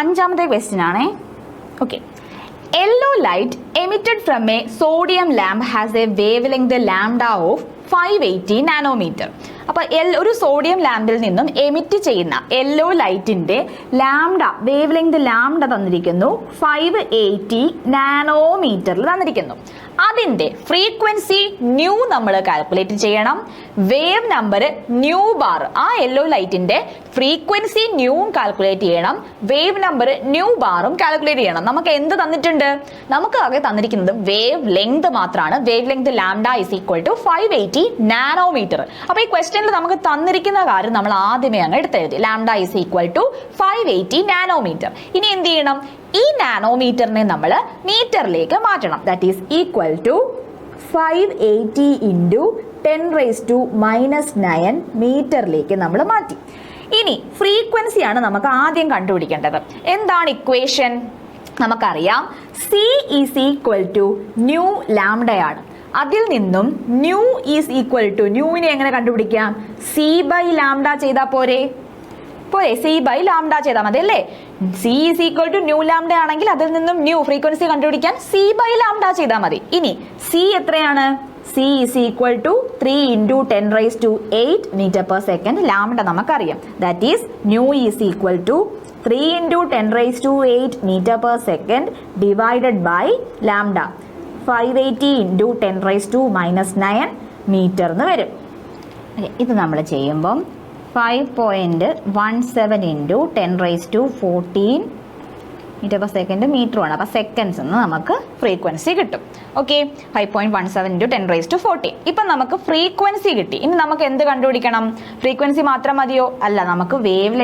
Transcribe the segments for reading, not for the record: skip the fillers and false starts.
അഞ്ചാമത്തെ ക്വസ്റ്റ്യൻ ആണേ. Okay, yellow light emitted from a sodium lamp has a wave length lambda of 580 nanometre. അപ്പോൾ ഒരു sodium ലാമ്പിൽ നിന്നും emit ചെയ്യുന്ന യെല്ലോ ലൈറ്റിന്റെ ലാംഡ വേവ് ലെങ്ത് ലാംഡ തന്നിരിക്കുന്നു 580 നാനോമീറ്ററിൽ തന്നിരിക്കുന്നു. അതിന്റെ ഫ്രീക്വൻസി ന്യൂ നമ്മൾ കാൽക്കുലേറ്റ് ചെയ്യണം. വേവ് നമ്പർ ന്യൂ ബാർ, ആ യെല്ലോ ലൈറ്റിന്റെ ഫ്രീക്വൻസി ന്യൂവും കാൽക്കുലേറ്റ് ചെയ്യണം, വേവ് നമ്പർ ന്യൂ ബാറും കാൽക്കുലേറ്റ് ചെയ്യണം. നമുക്ക് എന്ത് തന്നിട്ടുണ്ട്? നമുക്ക് ആകെ തന്നിരിക്കുന്നത് വേവ് ലെങ്ത് മാത്രമാണ്. Wave length lambda is equal to 580 nanometre. അപ്പൊ ഈ ക്വസ്റ്റ്യനിൽ നമുക്ക് തന്നിരിക്കുന്ന കാര്യം നമ്മൾ ആദ്യമേ അങ്ങ് എടുത്തെഴുതി. Lambda is equal to 580 nanometre. ഇനി എന്ത് ചെയ്യണം? ഈ നാനോമീറ്ററിനെ നമ്മൾ മീറ്ററിലേക്ക് മാറ്റണം. That is equal to 580 into 10⁻⁻9 മീറ്ററിലേക്ക് നമ്മൾ മാറ്റി. ഇനി ഫ്രീക്വൻസിയാണ് നമുക്ക് ആദ്യം കണ്ടുപിടിക്കേണ്ടത്. എന്താണ് ഇക്വേഷൻ? നമുക്കറിയാം C is equal to nu ലാംഡയാണ്. അതിൽ നിന്നും ന്യൂ ഈസ് ഈക്വൽ ടു, ന്യൂവിനെ എങ്ങനെ കണ്ടുപിടിക്കാം? സി ബൈ ലാംഡ ചെയ്താൽ പോരെ? സി ബൈ ലാംഡ ചെയ്താൽ മതി അല്ലേ? C is equal to nu lambda ആണെങ്കിൽ അതിൽ നിന്നും ന്യൂ ഫ്രീക്വൻസി കണ്ടുപിടിക്കാൻ സി ബൈ ലാംഡ ചെയ്താൽ മതി. ഇനി സി എത്രയാണ്? C is equal to 3 into 10⁸8 metre per second. Lambda നമുക്കറിയാം. That is nu is equal to 3 into 10⁸8 metre per second divided by lambda 580 into 10⁻⁻9 metre എന്ന് വരും. ഇത് നമ്മൾ ചെയ്യുമ്പം 5.17 ഇൻറ്റു 10⁻14 മീറ്റർ പെർ സെക്കൻഡ് മീറ്ററുമാണ്. അപ്പോൾ സെക്കൻഡ്സ് എന്ന് നമുക്ക് ഫ്രീക്വൻസി കിട്ടും. Okay, 5.17 into 10⁻14. ഇപ്പം നമുക്ക് ഫ്രീക്വൻസി കിട്ടി. ഇനി നമുക്ക് എന്ത് കണ്ടുപിടിക്കണം? ഫ്രീക്വൻസി മാത്രം മതിയോ? അല്ല, നമുക്ക് വേവ്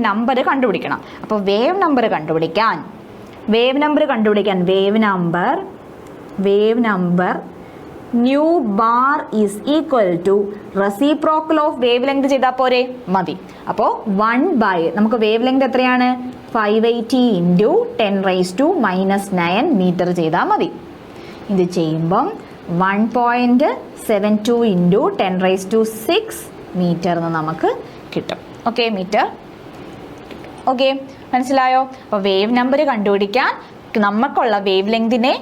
നമ്പർ കണ്ടുപിടിക്കണം. അപ്പോൾ വേവ് നമ്പർ കണ്ടുപിടിക്കാൻ nu bar is equal to reciprocal of wavelength ചെയ്താൽ പോരെ? മതി. അപ്പോൾ 1 നമുക്ക് വേവ് ലെങ്ത് എത്രയാണ്? 580 ഇൻറ്റു 10⁻⁻9 മീറ്റർ ചെയ്താൽ മതി. ഇത് ചെയ്യുമ്പം 1.72 ഇൻറ്റു 10⁻6 മീറ്റർ എന്ന് നമുക്ക് കിട്ടും. Okay, metre. ഓക്കെ, മനസ്സിലായോ? അപ്പോൾ വേവ് നമ്പർ കണ്ടുപിടിക്കാൻ നമുക്കുള്ള വേവ് ലെങ്തിനെ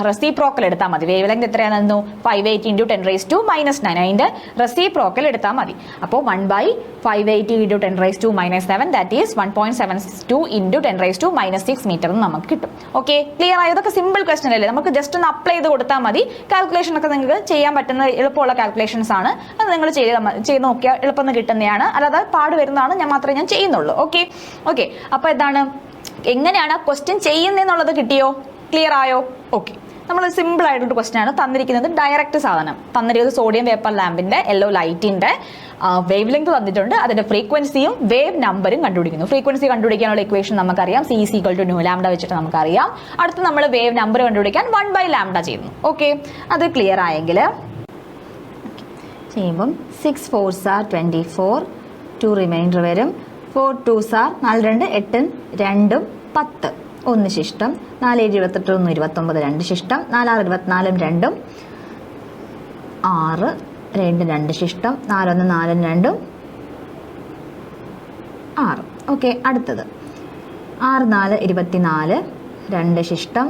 റെസിപ്രോക്കൽ എടുത്താൽ മതി. വേവ് ലെങ്ത് എത്രയാണെന്നു? 580 ഇൻറ്റു 10⁻⁻9. അതിൻ്റെ റെസിപ്രോക്കൽ എടുത്താൽ മതി. അപ്പോൾ 1/580 into 10⁻⁻7 that is 1.72 into 10⁻6 metre എന്ന് നമുക്ക് കിട്ടും. ഓക്കെ, ക്ലിയർ ആയോ? ഇതൊക്കെ സിമ്പിൾ ക്വസ്റ്റൻ അല്ലേ? നമുക്ക് ജസ്റ്റ് ഒന്ന് അപ്ലൈ ചെയ്ത് കൊടുത്താൽ മതി. കാൽക്കുലേഷൻ ഒക്കെ നിങ്ങൾക്ക് ചെയ്യാൻ പറ്റുന്ന എളുപ്പമുള്ള കാൽക്കുലേഷൻസ് ആണ്. അത് നിങ്ങൾ ചെയ്ത് നോക്കിയാൽ എളുപ്പം കിട്ടുന്നതാണ്. അല്ലാതെ പാട് വരുന്നതാണ് ഞാൻ ചെയ്യുന്നുള്ളൂ. ഓക്കെ, അപ്പോൾ എന്താണ്, എങ്ങനെയാണ് ക്വസ്റ്റ്യൻ ചെയ്യുന്നതെന്നുള്ളത് കിട്ടിയോ? ക്ലിയർ ആയോ? ഓക്കെ, നമ്മൾ സിമ്പിൾ ആയിട്ടൊരു ക്വസ്റ്റ്യൻ ആണ് തന്നിരിക്കുന്നത്. ഡയറക്റ്റ് സാധനം തന്നിരിക്കുന്നത് സോഡിയം വേപ്പർ ലാമ്പിന്റെ യെല്ലോ ലൈറ്റിന്റെ വേവ് ലെങ്ത് തന്നിട്ടുണ്ട്. അതിന്റെ ഫ്രീക്വൻസിയും വേവ് നമ്പറും കണ്ടുപിടിക്കുന്നു. ഫ്രീക്വൻസി കണ്ടുപിടിക്കാനുള്ള ഇക്വേഷൻ നമുക്കറിയാം. C is equal to nu lambda വെച്ചിട്ട് നമുക്കറിയാം. അടുത്ത് നമ്മൾ വേവ് നമ്പർ കണ്ടുപിടിക്കാൻ 1/λ ചെയ്യുന്നു. ഓക്കെ, അത് ക്ലിയർ ആയെങ്കിൽ ചെയ്യുമ്പം 6 4s are 24, 2 റിമൈൻഡർ വരും. 4 2s are 4 2 8 2 10 1 ശിഷ്ടം. 4 7 28 1 29 2 ശിഷ്ടം. 4 6 24 2 6 2 2 ശിഷ്ടം. 4 1 4 2 6. ഓക്കെ, അടുത്തത് 6 4 24 2 ശിഷ്ടം.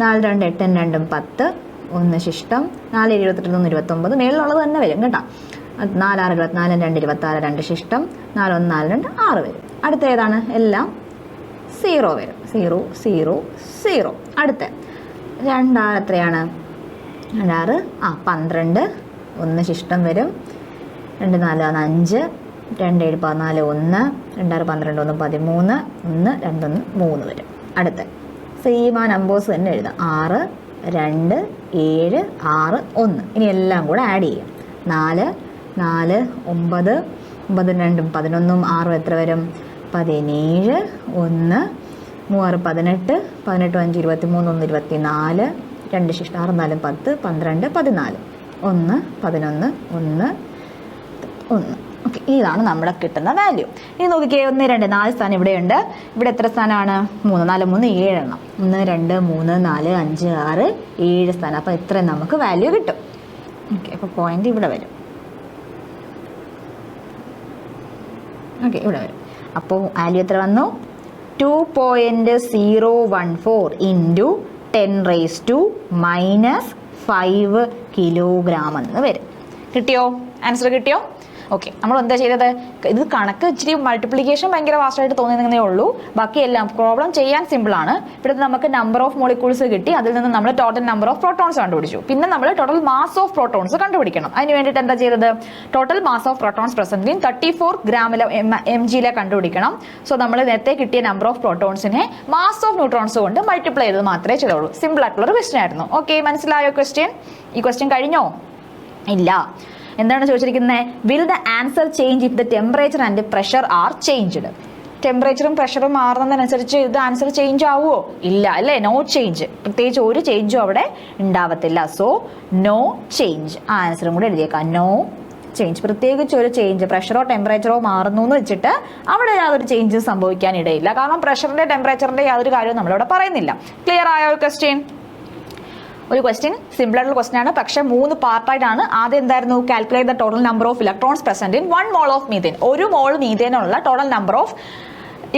4 2 8 2 10 1 ശിഷ്ടം. 4 7 28 1 29 മേളിലുള്ളത് തന്നെ വരും കേട്ടോ. 4 6 24 2 26 2 ശിഷ്ടം. 4 1 4 2 6 വരും. അടുത്ത ഏതാണ്? എല്ലാം 0 വരും. 0 0 0. അടുത്ത 2 6 എത്രയാണ്? 2 6 12 1 ശിഷ്ടം വരും. 2 4 5 2 7 14 1 2 6 12 1 13 1 2 1 3 വരും. അടുത്ത സെയിം ആ നമ്പേഴ്സ് തന്നെ എഴുതാം. 6 2 7 6 1. ഇനി എല്ലാം കൂടെ ആഡ് ചെയ്യാം. 4 4 9 9 2 11 6 എത്ര വരും? 17 1 3 18 18 5 23 1 24 2 ശിഷ്ടം. 6 4 10 12 14 1 11 1 1. ഓക്കെ, ഇതാണ് നമ്മുടെ കിട്ടുന്ന വാല്യൂ. ഇനി നോക്കിക്കേ, 1 2 4 സ്ഥാനം ഇവിടെയുണ്ട്. ഇവിടെ എത്ര സ്ഥാനമാണ്? 3 4 3 7 എണ്ണം. 1 2 3 4 5 6 7 സ്ഥാനം. അപ്പോൾ ഇത്രയും നമുക്ക് വാല്യൂ കിട്ടും. ഓക്കെ, അപ്പോൾ പോയിന്റ് ഇവിടെ വരും. ഓക്കെ, ഇവിടെ വരും. അപ്പോൾ വാല്യൂ എത്ര വന്നു? 2.014 ഇൻറ്റു 10⁻⁻5 കിലോഗ്രാം എന്ന് വരും. കിട്ടിയോ? ആൻസർ കിട്ടിയോ? ഓക്കെ, നമ്മൾ എന്താ ചെയ്തത്? ഇത് കണക്ക് ഇച്ചിരി മൾട്ടിപ്ലിക്കേഷൻ ഭയങ്കര വാസ്റ്റായിട്ട് തോന്നുന്നതേ ഉള്ളൂ. ബാക്കിയെല്ലാം പ്രോബ്ലം ചെയ്യാൻ സിമ്പിളാണ്. ഇവിടെ നമുക്ക് നമ്പർ ഓഫ് മോളിക്യൂൾസ് കിട്ടി, അതിൽ നിന്ന് നമ്മൾ ടോട്ടൽ നമ്പർ ഓഫ് പ്രോട്ടോൺസ് കണ്ടുപിടിച്ചു. പിന്നെ നമ്മൾ ടോട്ടൽ മാസ് ഓഫ് പ്രോട്ടോൺസ് കണ്ടുപിടിക്കണം. അതിന് വേണ്ടിയിട്ട് എന്താ ചെയ്തത്? Total mass of protons present in 34 ഗ്രാമിലെ mg കണ്ടുപിടിക്കണം. സോ നമ്മൾ നേരത്തെ കിട്ടിയ നമ്പർ ഓഫ് പ്രോട്ടോൺസിനെ മാസ് ഓഫ് ന്യൂട്രോൺസ് കൊണ്ട് മൾട്ടിപ്ലൈ ചെയ്തത് മാത്രമേ ചെയ്തുള്ളൂ. സിമ്പിൾ ആയിട്ടുള്ള ഒരു ക്വസ്റ്റ്യൻ ആയിരുന്നു. ഓക്കെ, മനസ്സിലായോ ക്വസ്റ്റ്യൻ? ഈ ക്വസ്റ്റ്യൻ കഴിഞ്ഞോ? ഇല്ല. എന്താണ് ചോദിച്ചിരിക്കുന്നത്? Will the answer change if the temperature and pressure are changed? ടെമ്പറേച്ചറും പ്രഷറും മാറുന്നതിനനുസരിച്ച് ഇത് ആൻസർ ചേഞ്ച് ആവുമോ? ഇല്ല അല്ലേ? No change. പ്രത്യേകിച്ച് ഒരു ചേഞ്ചും അവിടെ ഉണ്ടാവത്തില്ല. So no change. ആ ആൻസറും കൂടെ എഴുതിയേക്കാം. No change. പ്രത്യേകിച്ച് ഒരു ചേഞ്ച് പ്രഷറോ ടെമ്പറേച്ചറോ മാറുന്നു എന്ന് വെച്ചിട്ട് അവിടെ യാതൊരു ചേഞ്ചും സംഭവിക്കാനിടയില്ല. കാരണം പ്രഷറിന്റെ ടെമ്പറേച്ചറിന്റെ യാതൊരു കാര്യവും നമ്മളിവിടെ പറയുന്നില്ല. ക്ലിയർ ആയോ ക്വസ്റ്റ്യൻ? ഒരു ക്വസ്റ്റ്യൻ സിമ്പിൾ ആയിട്ടുള്ള ക്വസ്റ്റ്യൻ ആണ്, പക്ഷേ 3 പാർട്ടായിട്ടാണ്. ആദ്യം എന്തായിരുന്നു? Calculate the total number of electrons present in 1 mole of methane. 1 mole മീഥേനുള്ള ടോട്ടൽ നമ്പർ ഓഫ്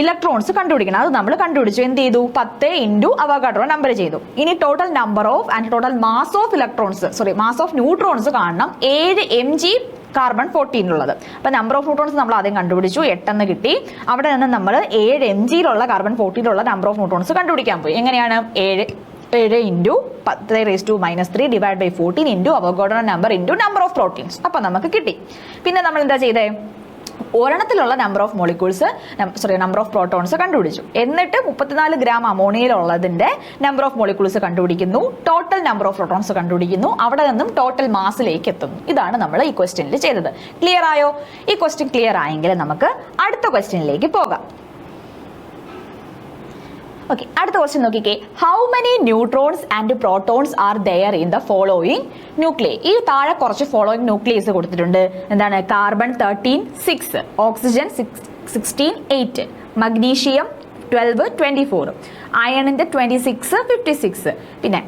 ഇലക്ട്രോൺസ് കണ്ടുപിടിക്കണം. അത് നമ്മൾ കണ്ടുപിടിച്ചു. എന്ത് ചെയ്തു? 10 ഇൻറ്റു അവഗാഡ്രോ നമ്പർ ചെയ്തു. ഇനി total number of and total mass of mass of neutrons കാണണം. 7 mg കാർബൺ 14 അപ്പൊ നമ്പർ ഓഫ് ന്യൂട്രോൺസ് നമ്മൾ ആദ്യം കണ്ടുപിടിച്ചു, 8 എന്ന് കിട്ടി. അവിടെ നിന്ന് നമ്മൾ 7 mg carbon 14 number of neutrons കണ്ടുപിടിക്കാൻ പോയി. എങ്ങനെയാണ്? 7 into 10⁻³ divide by 14 into Avogadro number into number of proteins. അപ്പൊ നമുക്ക് കിട്ടി. പിന്നെ നമ്മൾ എന്താ ചെയ്തേ? ഒരെണ്ണത്തിലുള്ള number of molecules number of protons കണ്ടുപിടിച്ചു. എന്നിട്ട് 34 ഗ്രാം അമോണിയയിലുള്ളതിന്റെ നമ്പർ ഓഫ് മോളിക്യൂൾസ് കണ്ടുപിടിക്കുന്നു, ടോട്ടൽ നമ്പർ ഓഫ് പ്രോട്ടോൺസ് കണ്ടുപിടിക്കുന്നു, അവിടെ നിന്നും ടോട്ടൽ മാസിലേക്ക് എത്തുന്നു. ഇതാണ് നമ്മൾ ഈ ക്വസ്റ്റ്യനിൽ ചെയ്തത്. ക്ലിയർ ആയോ? ഈ ക്വസ്റ്റ്യൻ ക്ലിയർ ആയെങ്കിൽ നമുക്ക് അടുത്ത ക്വസ്റ്റ്യനിലേക്ക് പോകാം. ഓക്കെ, അടുത്ത ക്വസ്റ്റ്യൻ നോക്കിക്കേ. How many neutrons and protons are there in the following nuclei? ഈ താഴെ കുറച്ച് ഫോളോയിങ് ന്യൂക്ലിയസ് കൊടുത്തിട്ടുണ്ട്. എന്താണ്? കാർബൺ 13 6, ഓക്സിജൻ 16 8, മഗ്നീഷ്യം 12 24, അയണിന്റെ 26 56, പിന്നെ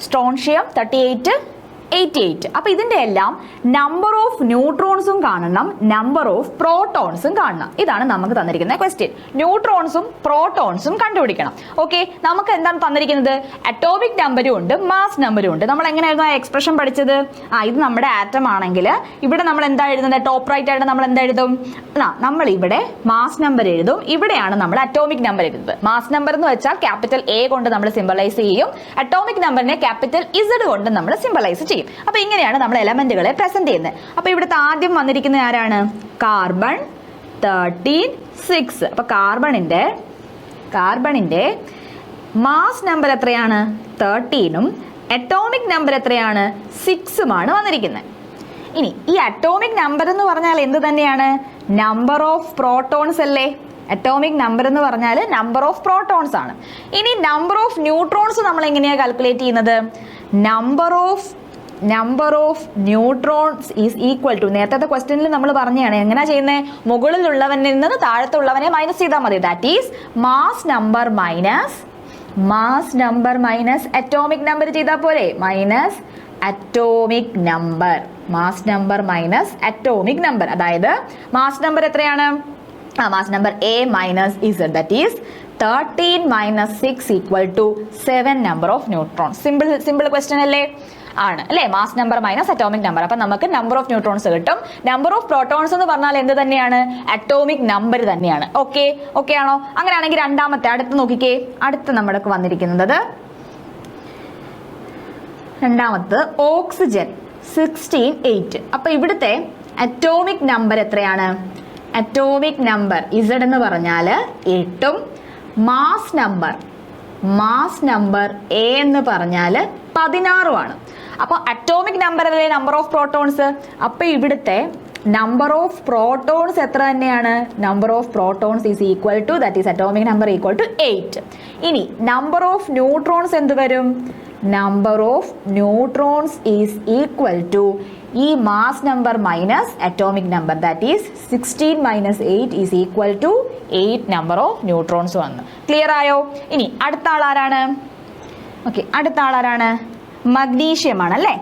സ്ട്രോൺഷ്യം 38 88. അപ്പൊ ഇതിന്റെ എല്ലാം നമ്പർ ഓഫ് ന്യൂട്രോൺസും കാണണം, നമ്പർ ഓഫ് പ്രോട്ടോൺസും കാണണം. ഇതാണ് നമുക്ക് തന്നിരിക്കുന്ന ക്വസ്റ്റ്യൻ. ന്യൂട്രോൺസും പ്രോട്ടോൺസും കണ്ടുപിടിക്കണം. ഓക്കെ, നമുക്ക് എന്താണ് തന്നിരിക്കുന്നത്? അറ്റോമിക് നമ്പരും ഉണ്ട്, മാസ് നമ്പരും ഉണ്ട്. നമ്മൾ എങ്ങനെയായിരുന്നു ആ എക്സ്പ്രഷൻ പഠിച്ചത്? ഇത് നമ്മുടെ ആറ്റം ആണെങ്കിൽ ഇവിടെ നമ്മൾ എന്താ എഴുതുന്നത്? ടോപ്പ് റൈറ്റ് ആയിട്ട് നമ്മൾ എന്താ എഴുതും? നമ്മൾ ഇവിടെ മാസ് നമ്പർ എഴുതും. ഇവിടെയാണ് നമ്മൾ അറ്റോമിക് നമ്പർ എഴുതുന്നത്. മാസ് നമ്പർ എന്ന് വെച്ചാൽ ക്യാപിറ്റൽ A കൊണ്ട് നമ്മൾ സിംബലൈസ് ചെയ്യും. അറ്റോമിക് നമ്പറിനെ ക്യാപിറ്റൽ Z കൊണ്ട് നമ്മൾ സിംബലൈസ് ചെയ്യും. അപ്പൊ ഇങ്ങനെയാണ് നമ്മൾ എലമെന്റുകളെ പ്രസന്റ് ചെയ്യുന്നത്. അപ്പൊ ഇവിടുത്തെ ആദ്യം വന്നിരിക്കുന്നത് ആരാണ്? കാർബൺ 13 6. അപ്പൊ കാർബണിന്റെ മാസ് നമ്പർ എത്രയാണ്? 13ഉം അറ്റോമിക് നമ്പർ എത്രയാണ്? 6ഉമാണ് വന്നിരിക്കുന്നത്. ഇനി ഈ അറ്റോമിക് നമ്പർ എന്ന് പറഞ്ഞാൽ എന്ത് തന്നെയാണ്? നമ്പർ ഓഫ് പ്രോട്ടോൺസ് അല്ലേ? അറ്റോമിക് നമ്പർ എന്ന് പറഞ്ഞാൽ നമ്പർ ഓഫ് പ്രോട്ടോൺസ് ആണ്. ഇനി നമ്പർ ഓഫ് ന്യൂട്രോൺസ് നമ്മൾ എങ്ങനെയാണ് കാൽക്കുലേറ്റ് ചെയ്യുന്നത്? Number of neutrons is equal to, നേരത്തെ ക്വസ്റ്റ്യനിൽ നമ്മൾ പറഞ്ഞതാണ് എങ്ങനെയാ ചെയ്യുന്നത്? മുകളിലുള്ളവനിൽ നിന്ന് താഴത്തുള്ളവനെ മൈനസ് ചെയ്താൽ മതി. That is mass number minus atomic number ചെയ്താൽ പോരെ? Minus atomic number, mass number minus atomic number. അതായത് മാസ് നമ്പർ എത്രയാണ്? Mass number A minus Z, that is 13 minus 6 equal to 7 number of neutrons. Simple question അല്ലേ? ആണ് അല്ലേ? Mass number minus atomic number. അപ്പൊ നമുക്ക് number of neutrons കിട്ടും. Number of protons എന്ന് പറഞ്ഞാൽ എന്ത് തന്നെയാണ്? അറ്റോമിക് നമ്പർ തന്നെയാണ്. ഓക്കെ ആണോ? അങ്ങനെയാണെങ്കിൽ അടുത്ത് നോക്കിക്കേ. അടുത്ത് നമ്മുടെ വന്നിരിക്കുന്നത് രണ്ടാമത് ഓക്സിജൻ 16 8. അപ്പൊ ഇവിടുത്തെ അറ്റോമിക് നമ്പർ എത്രയാണ്? അറ്റോമിക് നമ്പർ Z എന്ന് പറഞ്ഞാൽ 8ഉം മാസ് നമ്പർ A എന്ന് പറഞ്ഞാൽ 16ഉമാണ്. അപ്പോൾ അറ്റോമിക് നമ്പർ അല്ലേ നമ്പർ ഓഫ് പ്രോട്ടോൺസ്? അപ്പോൾ ഇവിടുത്തെ നമ്പർ ഓഫ് പ്രോട്ടോൺസ് എത്ര തന്നെയാണ്? Number of protons is equal to, that is atomic number equal to 8. ഇനി നമ്പർ ഓഫ് ന്യൂട്രോൺസ് എന്ത് വരും? Number of neutrons is equal to ഈ mass number minus atomic number, that is 16 minus 8 is equal to 8 number of neutrons വന്നു. Clear ആയോ? ഇനി അടുത്ത ആളാരാണ്? Magnesium ആണ് അല്ലേ?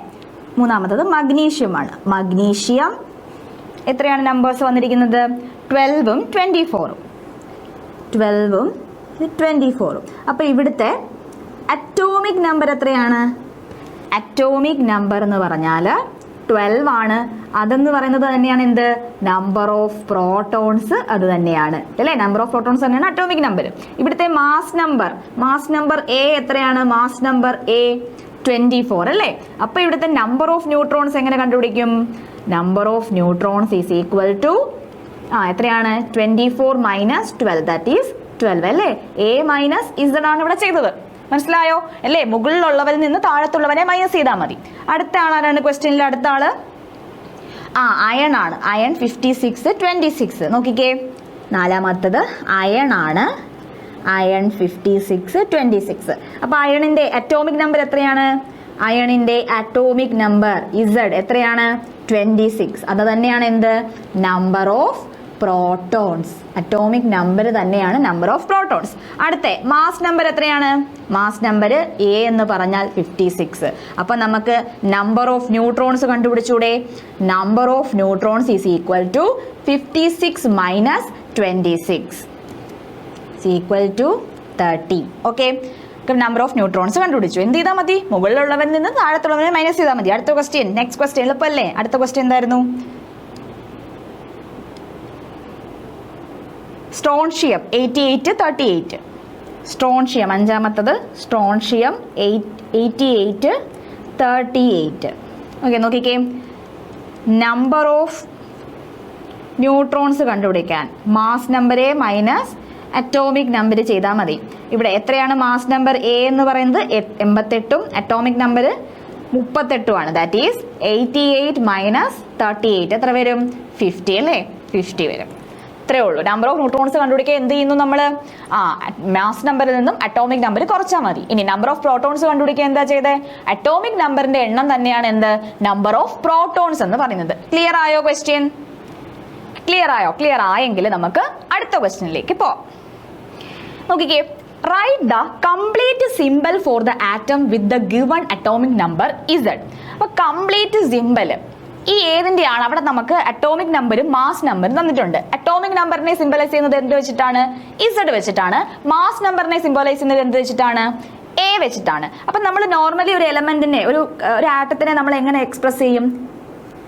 മൂന്നാമത്തത് മഗ്നീഷ്യമാണ്. മഗ്നീഷ്യം എത്രയാണ് നമ്പേഴ്സ് വന്നിരിക്കുന്നത്? 12ഉം 24ഉം. 12ഉം 24ഉം. അപ്പോൾ ഇവിടുത്തെ അറ്റോമിക് നമ്പർ എത്രയാണ്? അറ്റോമിക് നമ്പർ എന്ന് പറഞ്ഞാൽ 12 ആണ്. അതെന്ന് പറയുന്നത് തന്നെയാണ് എന്ത്? നമ്പർ ഓഫ് പ്രോട്ടോൺസ് അത് തന്നെയാണ് അല്ലേ? നമ്പർ ഓഫ് പ്രോട്ടോൺസ് തന്നെയാണ് അറ്റോമിക് നമ്പർ. ഇവിടുത്തെ മാസ് നമ്പർ എ എത്രയാണ്? മാസ് നമ്പർ എ 24 അല്ലേ? അപ്പോൾ ഇവിടുത്തെ നമ്പർ ഓഫ് ന്യൂട്രോൺസ് എങ്ങനെ കണ്ടുപിടിക്കും? Number of neutrons is equal to എത്രയാണ്? 24 മൈനസ് 12 ദാറ്റ് ഈസ് 12 അല്ലേ? എ മൈനസ് ഇസഡ് ആണ് ഇവിടെ ചെയ്തത്. മനസ്സിലായോ അല്ലേ? മുകളിലുള്ളവരിൽ നിന്ന് താഴത്തുള്ളവനെ മൈനസ് ചെയ്താൽ മതി. അടുത്ത ആളാരാണ് ക്വസ്റ്റ്യനിൽ? അടുത്ത ആള് അയൺ ആണ്. അയൺ 56 26. നോക്കിക്കേ, നാലാമത്തത് അയൺ ആണ്. അയൺ 56 26. അപ്പോൾ അയണിന്റെ അറ്റോമിക് നമ്പർ എത്രയാണ്? അയണിന്റെ അറ്റോമിക് നമ്പർ ഇസഡ് എത്രയാണ്? 26. അത് തന്നെയാണ് എന്ത്? Number of protons. Atomic number തന്നെയാണ് നമ്പർ ഓഫ് പ്രോട്ടോൺസ്. അടുത്ത മാസ് നമ്പർ എത്രയാണ്? മാസ് നമ്പർ എ എന്ന് പറഞ്ഞാൽ 56. അപ്പോൾ നമുക്ക് നമ്പർ ഓഫ് ന്യൂട്രോൺസ് കണ്ടുപിടിച്ചൂടെ? Number of neutrons is equal to 56 minus 26 equal to 30. Okay, number of neutrons കണ്ടുപിടിച്ചു. എന്ത് ചെയ്താൽ മതി? മുകളിലുള്ളവരിൽ നിന്ന് താഴത്തുള്ളവരെ മൈനസ് ചെയ്താൽ മതി. അടുത്ത ക്വസ്റ്റ്യൻ, നെക്സ്റ്റ് ക്വസ്റ്റ്യൻ എളുപ്പമല്ലേ? അടുത്ത ക്വസ്റ്റ്യൻ എന്തായിരുന്നു? സ്ട്രോൺഷ്യം 88 38. സ്ട്രോൺഷ്യം അഞ്ചാമത്തത്. സ്ട്രോൺഷ്യം 88 38. ഓക്കെ, നോക്കിക്കേ, നമ്പർ ഓഫ് ന്യൂട്രോൺസ് കണ്ടുപിടിക്കാൻ mass number A minus atomic number ചെയ്താൽ മതി. ഇവിടെ എത്രയാണ് മാസ് നമ്പർ എ എന്ന് പറയുന്നത്? 88ഉം അറ്റോമിക് നമ്പർ 38ഉം ആണ്. ദാറ്റ് ഈസ് 88 മൈനസ് 38 എത്ര വരും? 50 അല്ലേ? 50 വരും. ഇത്രയേ ഉള്ളൂ. നമ്പർ ഓഫ് ന്യൂട്രോൺസ് കണ്ടുപിടിക്കുക എന്ത് ചെയ്യുന്നു നമ്മൾ? മാസ് നമ്പറിൽ നിന്നും അറ്റോമിക് നമ്പർ കുറച്ചാൽ മതി. ഇനി നമ്പർ ഓഫ് പ്രോട്ടോൺസ് കണ്ടുപിടിക്കുക എന്താ ചെയ്തത്? അറ്റോമിക് നമ്പറിന്റെ എണ്ണം തന്നെയാണ് എന്ത്? നമ്പർ ഓഫ് പ്രോട്ടോൺസ് എന്ന് പറയുന്നത്. ക്ലിയർ ആയോ ക്വസ്റ്റ്യൻ? ക്ലിയർ ആയോ? ക്ലിയർ ആയെങ്കിൽ നമുക്ക് അടുത്ത ക്വസ്റ്റ്യനിലേക്ക് പോവാം. നോക്കിക്കേ, write the complete symbol for the atom with the given atomic number Z. അപ്പൊ കംപ്ലീറ്റ് സിംബൽ ഈ ഏതിന്റെയാണ്? അവിടെ നമുക്ക് അറ്റോമിക് നമ്പറും മാസ് നമ്പറും തന്നിട്ടുണ്ട്. അറ്റോമിക് നമ്പറിനെ സിംബലൈസ് ചെയ്യുന്നത് എന്ത് വെച്ചിട്ടാണ്? ഇസഡ് വെച്ചിട്ടാണ്. മാസ് നമ്പറിനെ സിംബലൈസ് ചെയ്യുന്നത് എന്ത് വെച്ചിട്ടാണ്? എ വെച്ചിട്ടാണ്. അപ്പൊ നമ്മൾ നോർമലി ഒരു എലമെന്റിനെ, ഒരു ആറ്റത്തിനെ നമ്മൾ എങ്ങനെ എക്സ്പ്രസ് ചെയ്യും?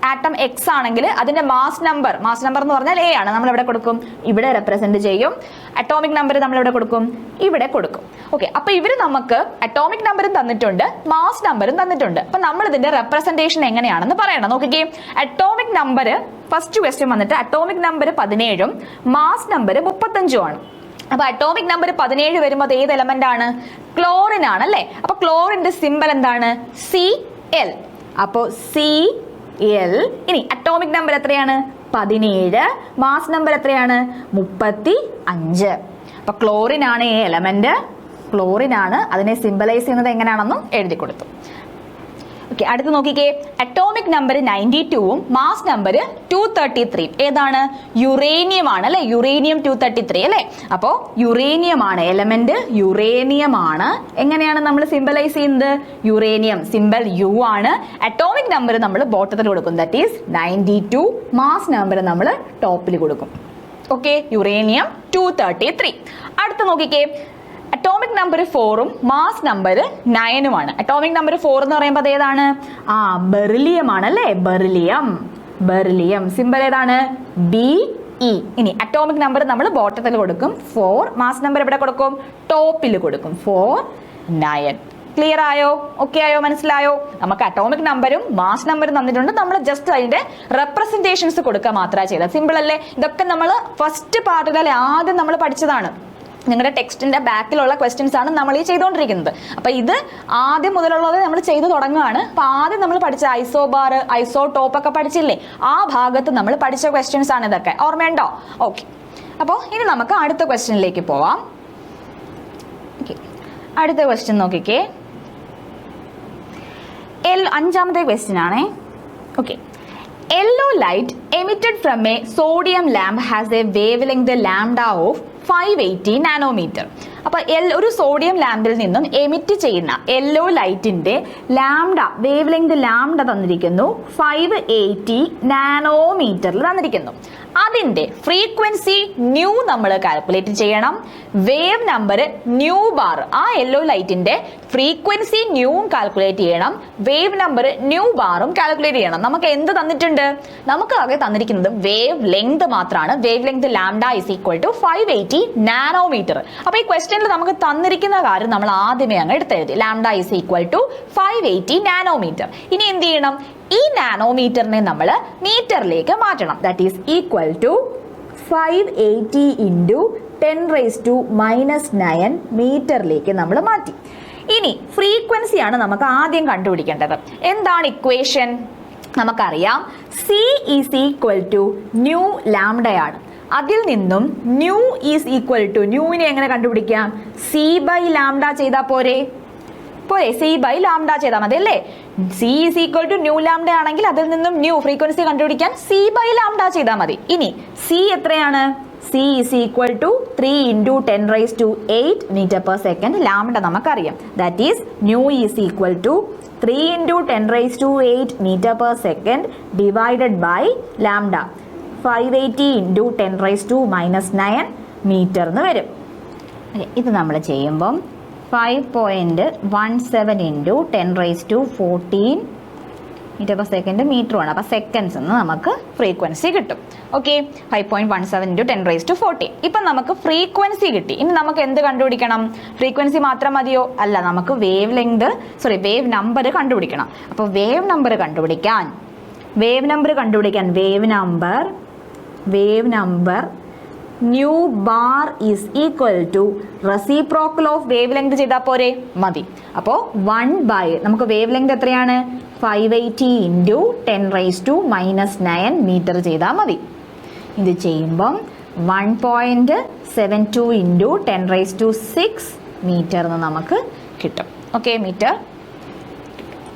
ആറ്റം എക്സ് ആണെങ്കിൽ അതിന്റെ മാസ് നമ്പർ എന്ന് പറഞ്ഞാൽ എ ആണ്. നമ്മൾ എവിടെ കൊടുക്കും? ഇവിടെ റെപ്രസെന്റ് ചെയ്യും. അറ്റോമിക് നമ്പർ നമ്മൾ എവിടെ കൊടുക്കും? ഇവിടെ കൊടുക്കും. ഓക്കെ, അപ്പൊ ഇവര് നമുക്ക് അറ്റോമിക് നമ്പറും തന്നിട്ടുണ്ട്, മാസ് നമ്പറും തന്നിട്ടുണ്ട്. അപ്പൊ നമ്മൾ ഇതിന്റെ റെപ്രസെന്റേഷൻ എങ്ങനെയാണെന്ന് പറയണം. നോക്കിക്കേ, അറ്റോമിക് നമ്പർ ഫസ്റ്റ് ക്വസ്റ്റ്യൻ വന്നിട്ട് അറ്റോമിക് നമ്പർ 17ഉം മാസ് നമ്പർ 35ഉം ആണ്. അപ്പൊ അറ്റോമിക് നമ്പർ 17 വരുമ്പോൾ അത് ഏത് എലമെന്റ് ആണ്? ക്ലോറിൻ ആണ് അല്ലേ? അപ്പൊ ക്ലോറിന്റെ സിമ്പൽ എന്താണ്? Cl. അപ്പോ Cl. ഇനി അറ്റോമിക് നമ്പർ എത്രയാണ്? 17. മാസ് നമ്പർ എത്രയാണ്? 35. അപ്പൊ ക്ലോറിൻ ആണ് ഈ എലമെന്റ്. ക്ലോറിൻ ആണ്. അതിനെ സിംബലൈസ് ചെയ്യുന്നത് എങ്ങനെയാണെന്നും എഴുതി കൊടുത്തു. ഓക്കെ, അടുത്ത് നോക്കിക്കേ, അറ്റോമിക് നമ്പർ 92ഉം മാസ് നമ്പർ 233. ഏതാണ്? യുറേനിയം ആണ് അല്ലെ? യുറേനിയം 233 അല്ലെ? അപ്പോ യുറേനിയം ആണ് എലമെന്റ്. യുറേനിയം ആണ്. എങ്ങനെയാണ് നമ്മൾ സിംബലൈസ് ചെയ്യുന്നത്? യുറേനിയം സിംബൽ യു ആണ്. അറ്റോമിക് നമ്പർ നമ്മൾ ബോട്ടത്തിൽ കൊടുക്കും. That is 92. മാസ് നമ്പർ നമ്മൾ ടോപ്പിൽ കൊടുക്കും. Okay, uranium 233. അടുത്ത് നോക്കിക്കേ, അറ്റോമിക് നമ്പർ 4ഉം മാസ് നമ്പർ 9ഉമാണ്. അറ്റോമിക് നമ്പർ 4 എന്ന് പറയുമ്പോൾ അത് ഏതാണ്? ബെറിലിയം ആണ് അല്ലേ? ബെറിലിയം സിമ്പൽ ഏതാണ്? Be. ഇനി അറ്റോമിക് നമ്പർ നമ്മൾ ബോട്ടത്തിൽ കൊടുക്കും 4. മാസ് നമ്പർ എവിടെ കൊടുക്കും? ടോപ്പിൽ കൊടുക്കും 4 9. ക്ലിയർ ആയോ? ഓക്കെ ആയോ? മനസ്സിലായോ? നമുക്ക് അറ്റോമിക് നമ്പറും മാസ് നമ്പറും തന്നിട്ടുണ്ട്. നമ്മൾ ജസ്റ്റ് അതിന്റെ റെപ്രസെന്റേഷൻസ് കൊടുക്കുക മാത്രമേ ചെയ്തത്. സിമ്പിൾ അല്ലേ? ഇതൊക്കെ നമ്മൾ ഫസ്റ്റ് പാർട്ടിലെ ആദ്യം നമ്മൾ പഠിച്ചതാണ്. നിങ്ങളുടെ ടെക്സ്റ്റിന്റെ ബാക്കിലുള്ള ക്വസ്റ്റ്യൻസ് ആണ് നമ്മൾ ഈ ചെയ്തുകൊണ്ടിരിക്കുന്നത്. അപ്പൊ ഇത് ആദ്യം മുതലുള്ളത് നമ്മൾ ചെയ്തു തുടങ്ങുകയാണ്. അപ്പൊ ആദ്യം നമ്മൾ പഠിച്ച ഐസോബാർ, ഐസോടോപ്പ് ഒക്കെ പഠിച്ചില്ലേ? ആ ഭാഗത്ത് നമ്മൾ പഠിച്ച ക്വസ്റ്റ്യൻസ് ആണ് ഇതൊക്കെ. ഓർമ്മയുണ്ടോ? ഓക്കെ, അപ്പോൾ ഇനി നമുക്ക് അടുത്ത ക്വസ്റ്റ്യനിലേക്ക് പോവാം. ഓക്കെ, അടുത്ത ക്വസ്റ്റ്യൻ നോക്കിക്കേ, അഞ്ചാമത്തെ ക്വസ്റ്റ്യൻ ആണേ. Okay, yellow light emitted from a sodium lamp has a wavelength lambda of 580 nanometer. അപ്പോൾ ഒരു സോഡിയം ലാമ്പിൽ നിന്നും എമിറ്റ് ചെയ്യുന്ന യെല്ലോ ലൈറ്റിന്റെ ലാംഡ വേവ് ലെങ്ത് ലാംഡ തന്നിരിക്കുന്നു 580 നാനോമീറ്ററിൽ തന്നിരിക്കുന്നു. അതിന്റെ ഫ്രീക്വൻസി ന്യൂ നമ്മൾ കാൽക്കുലേറ്റ് ചെയ്യണം. വേവ് നമ്പർ ന്യൂ ബാർ, ആ യെല്ലോ ലൈറ്റിന്റെ ഫ്രീക്വൻസി ന്യൂവും കാൽക്കുലേറ്റ് ചെയ്യണം, വേവ് നമ്പർ ന്യൂ ബാറും കാൽക്കുലേറ്റ് ചെയ്യണം. നമുക്ക് എന്ത് തന്നിട്ടുണ്ട്? നമുക്ക് ആകെ തന്നിരിക്കുന്നത് വേവ് ലെങ്ത് മാത്രമാണ്. Wave length lambda is equal to 580 nanometre. അപ്പൊ ഈ ക്വസ്റ്റ്യനിൽ നമുക്ക് തന്നിരിക്കുന്ന കാര്യം നമ്മൾ ആദ്യമേ അങ്ങ് എടുത്തെഴുതി. Lambda is equal to 580 nanometre. ഇനി എന്ത് ചെയ്യണം? ഈ നാനോമീറ്ററിനെ നമ്മൾ മീറ്ററിലേക്ക് മാറ്റണം. That is equal to 580 into 10⁻⁻9 മീറ്ററിലേക്ക് നമ്മൾ മാറ്റി. ഇനി ഫ്രീക്വൻസിയാണ് നമുക്ക് ആദ്യം കണ്ടുപിടിക്കേണ്ടത്. എന്താണ് ഇക്വേഷൻ? നമുക്കറിയാം C is equal to nu ലാംഡയാണ്. അതിൽ നിന്നും ന്യൂ ഈസ് ഈക്വൽ ടു, ന്യൂവിനെ എങ്ങനെ കണ്ടുപിടിക്കാം? സി ബൈ ലാംഡ ചെയ്താൽ പോരെ? സി ബൈ ലാംഡ ചെയ്താൽ മതി അല്ലേ? C is equal to nu lambda ആണെങ്കിൽ അതിൽ നിന്നും ന്യൂ ഫ്രീക്വൻസി കണ്ടുപിടിക്കാൻ സി ബൈ ലാംഡ ചെയ്താൽ മതി. ഇനി സി എത്രയാണ്? C is equal to 3 into 10⁸8 metre per second. Lambda നമുക്കറിയാം. That is nu is equal to 3 into 10⁸8 metre per second divided by lambda 580 into 10⁻⁻9 metre എന്ന് വരും. ഇത് നമ്മൾ ചെയ്യുമ്പം 5.17 ഇൻറ്റു 10⁻14 മീറ്റർ പെർ സെക്കൻഡ് മീറ്ററുമാണ്. അപ്പോൾ സെക്കൻഡ്സ് എന്ന് നമുക്ക് ഫ്രീക്വൻസി കിട്ടും. Okay, 5.17 into 10⁻14. ഇപ്പം നമുക്ക് ഫ്രീക്വൻസി കിട്ടി. ഇനി നമുക്ക് എന്ത് കണ്ടുപിടിക്കണം? ഫ്രീക്വൻസി മാത്രം മതിയോ? അല്ല, നമുക്ക് വേവ് നമ്പർ കണ്ടുപിടിക്കണം. അപ്പോൾ വേവ് നമ്പർ കണ്ടുപിടിക്കാൻ nu bar is equal to reciprocal of wavelength ചെയ്താൽ പോരെ? മതി. അപ്പോൾ 1 നമുക്ക് വേവ് ലെങ്ത് എത്രയാണ്? 580 ഇൻറ്റു 10⁻⁻9 മീറ്റർ ചെയ്താൽ മതി. ഇത് ചെയ്യുമ്പം 1.72 ഇൻറ്റു 10⁻6 മീറ്റർ എന്ന് നമുക്ക് കിട്ടും. Okay, metre.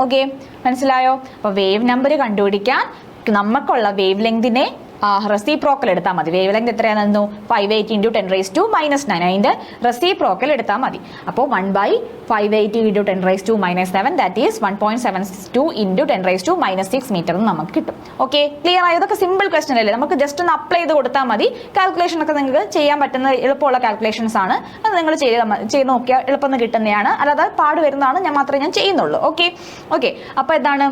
ഓക്കെ, മനസ്സിലായോ? അപ്പോൾ വേവ് നമ്പർ കണ്ടുപിടിക്കാൻ നമുക്കുള്ള വേവ് ലെങ്തിനെ റെസിപ്രോക്കൽ എടുത്താൽ മതി. വേവ് ലെങ്ത് എത്രയാണെന്നു? 580 ഇൻറ്റു 10⁻⁻9. അതിൻ്റെ റെസിപ്രോക്കൽ എടുത്താൽ മതി. അപ്പോൾ 1/580 into 10⁻⁻7 that is 1.72 into 10⁻6 metre എന്ന് നമുക്ക് കിട്ടും. ഓക്കെ, ക്ലിയർ ആയോ? ഇതൊക്കെ സിമ്പിൾ ക്വസ്റ്റൻ അല്ലേ? നമുക്ക് ജസ്റ്റ് ഒന്ന് അപ്ലൈ ചെയ്ത് കൊടുത്താൽ മതി. കാൽക്കുലേഷൻ ഒക്കെ നിങ്ങൾക്ക് ചെയ്യാൻ പറ്റുന്ന എളുപ്പമുള്ള കാൽക്കുലേഷൻസ് ആണ്. അത് നിങ്ങൾ ചെയ്ത് നോക്കിയാൽ എളുപ്പം കിട്ടുന്നതാണ്. അല്ലാതെ പാട് വരുന്നതാണ് ഞാൻ ചെയ്യുന്നുള്ളൂ. ഓക്കെ, അപ്പോൾ എന്താണ്,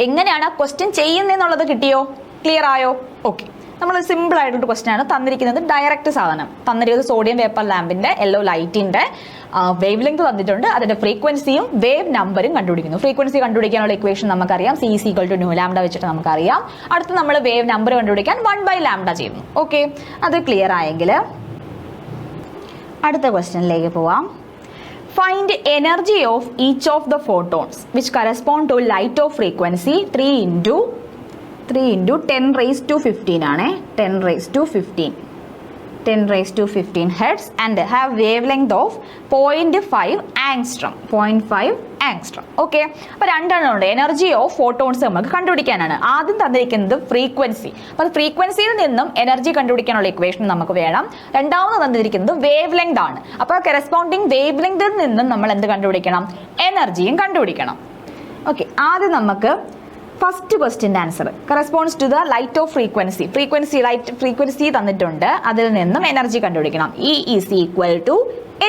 എങ്ങനെയാണ് ക്വസ്റ്റ്യൻ ചെയ്യുന്നതെന്നുള്ളത് കിട്ടിയോ? ക്ലിയർ ആയോ? ഓക്കെ, നമ്മൾ സിമ്പിൾ ആയിട്ടൊരു ക്വസ്റ്റ്യൻ ആണ് തന്നിരിക്കുന്നത്. ഡയറക്റ്റ് സാധനം തന്നിരിക്കുന്നത് സോഡിയം വേപ്പർ ലാമ്പിന്റെ യെല്ലോ ലൈറ്റിന്റെ വേവ് ലെങ്ത് തന്നിട്ടുണ്ട്. അതിന്റെ ഫ്രീക്വൻസിയും വേവ് നമ്പറും കണ്ടുപിടിക്കുന്നു. ഫ്രീക്വൻസി കണ്ടുപിടിക്കാനുള്ള ഇക്വേഷൻ നമുക്കറിയാം. C is equal to nu lambda വെച്ചിട്ട് നമുക്കറിയാം. അടുത്ത് നമ്മൾ വേവ് നമ്പർ കണ്ടുപിടിക്കാൻ 1/λ ചെയ്യുന്നു. ഓക്കെ, അത് ക്ലിയർ ആയെങ്കിൽ അടുത്ത ക്വസ്റ്റ്യനിലേക്ക് പോവാം. Find energy of each of the photons which correspond to light of frequency 3 into 10⁻15 ആണ്. 10⁻15 hertz and have wavelength of 0.5 angstrom. Okay, അപ്പോൾ രണ്ടെണ്ണം ഉണ്ട്. എനർജി ഓഫ് ഫോട്ടോൺസ് നമുക്ക് കണ്ടുപിടിക്കാനാണ്. ആദ്യം തന്നിരിക്കുന്നത് ഫ്രീക്വൻസി. അപ്പോൾ ഫ്രീക്വൻസിയിൽ നിന്നും എനർജി കണ്ടുപിടിക്കാനുള്ള ഇക്വേഷൻ നമുക്ക് വേണം. രണ്ടാമത് തന്നിരിക്കുന്നത് വേവ് ലെങ്ത് ആണ്. അപ്പോൾ കറസ്പോണ്ടിങ് വേവ് ലെങ്തിൽ നിന്നും നമ്മൾ എന്ത് കണ്ടുപിടിക്കണം? എനർജിയും കണ്ടുപിടിക്കണം. ഓക്കെ, ആദ്യം നമുക്ക് ഫസ്റ്റ് ക്വസ്റ്റ്യൻ്റെ answer corresponds to the light of frequency തന്നിട്ടുണ്ട്. അതിൽ നിന്നും എനർജി കണ്ടുപിടിക്കണം. E is equal to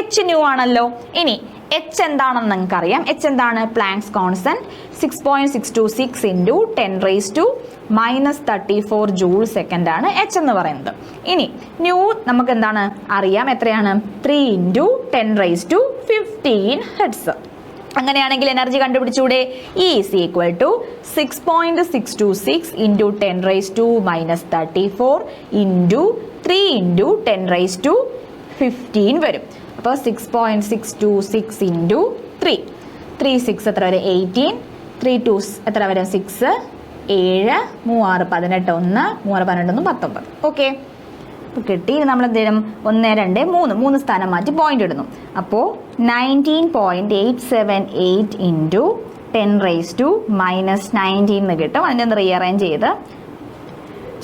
H nu ആണല്ലോ. ഇനി എച്ച് എന്താണെന്ന് നിങ്ങൾക്ക് അറിയാം. എച്ച് എന്താണ്? Planck's constant 6.626 into 10⁻⁻34 joule second ആണ് എച്ച് എന്ന് പറയുന്നത്. ഇനി ന്യൂ നമുക്ക് എന്താണ് അറിയാം? എത്രയാണ്? 3 ഇൻറ്റു 10⁻15 ഹെർട്സ്. അങ്ങനെയാണെങ്കിൽ എനർജി കണ്ടുപിടിച്ചൂടെ? E is equal to 6.626 into 10⁻⁻34 into 3 into 10⁻15 വരും. അപ്പോൾ 6.626 ഇൻറ്റു 3 6 എത്ര വരെ? 18. 3 2 എത്ര വരെ? 6 7 3 6 18 1 3 18 19. ഓക്കെ, അപ്പോൾ കിട്ടി. നമ്മൾ എന്ത് ചെയ്യണം? 1 2 3 സ്ഥാനം മാറ്റി പോയിന്റ് ഇടുന്നു. അപ്പോൾ 19.878 ഇൻറ്റു 10⁻⁻19 എന്ന് കിട്ടും. അതിൻ്റെ ഒന്ന് റീഅറേഞ്ച് ചെയ്ത്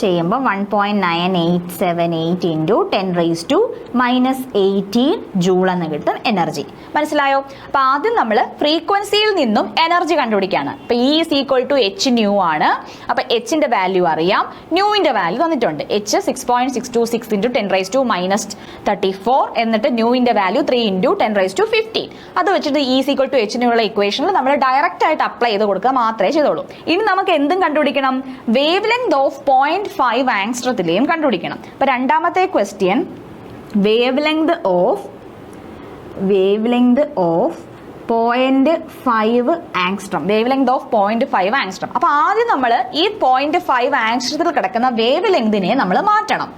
ചെയ്യുമ്പോൾ 1.9878 ഇൻറ്റു 10⁻⁻18 ജൂൾ എന്ന് കിട്ടും എനർജി. മനസ്സിലായോ? അപ്പോൾ ആദ്യം നമ്മൾ ഫ്രീക്വൻസിയിൽ നിന്നും എനർജി കണ്ടുപിടിക്കുകയാണ്. അപ്പോൾ E is equal to H nu ആണ്. അപ്പോൾ എച്ചിൻ്റെ വാല്യൂ അറിയാം, ന്യൂവിൻ്റെ വാല്യൂ തന്നിട്ടുണ്ട്. എച്ച് 6.626 ഇൻറ്റു 10⁻⁻34 എന്നിട്ട് ന്യൂവിൻ്റെ വാല്യൂ 3 ഇൻറ്റു 10⁻15. അത് വെച്ചിട്ട് E ഈസ് ഈക്വൽ ടു എച്ചിനുള്ള ഇക്വേഷനിൽ നമ്മൾ ഡയറക്റ്റ് ആയിട്ട് അപ്ലൈ ചെയ്ത് കൊടുക്കുക മാത്രമേ ചെയ്തോളൂ. ഇനി നമുക്ക് എന്തും കണ്ടുപിടിക്കണം, വേവ് ലെങ്ത് ഓഫ് 0.5 ആങ്സ്ട്രത്തിലെയും കണ്ടുപിടിക്കണം. അപ്പോൾ രണ്ടാമത്തെ question wave length of 0.5 angstrom, wave length of 0.5 angstrom. അപ്പോൾ ആദ്യം നമ്മൾ ഈ 0.5 ആങ്സ്ട്രത്തിൽ കിടക്കുന്ന വേവ് ലെങ്തിനെ നമ്മൾ മാറ്റണം.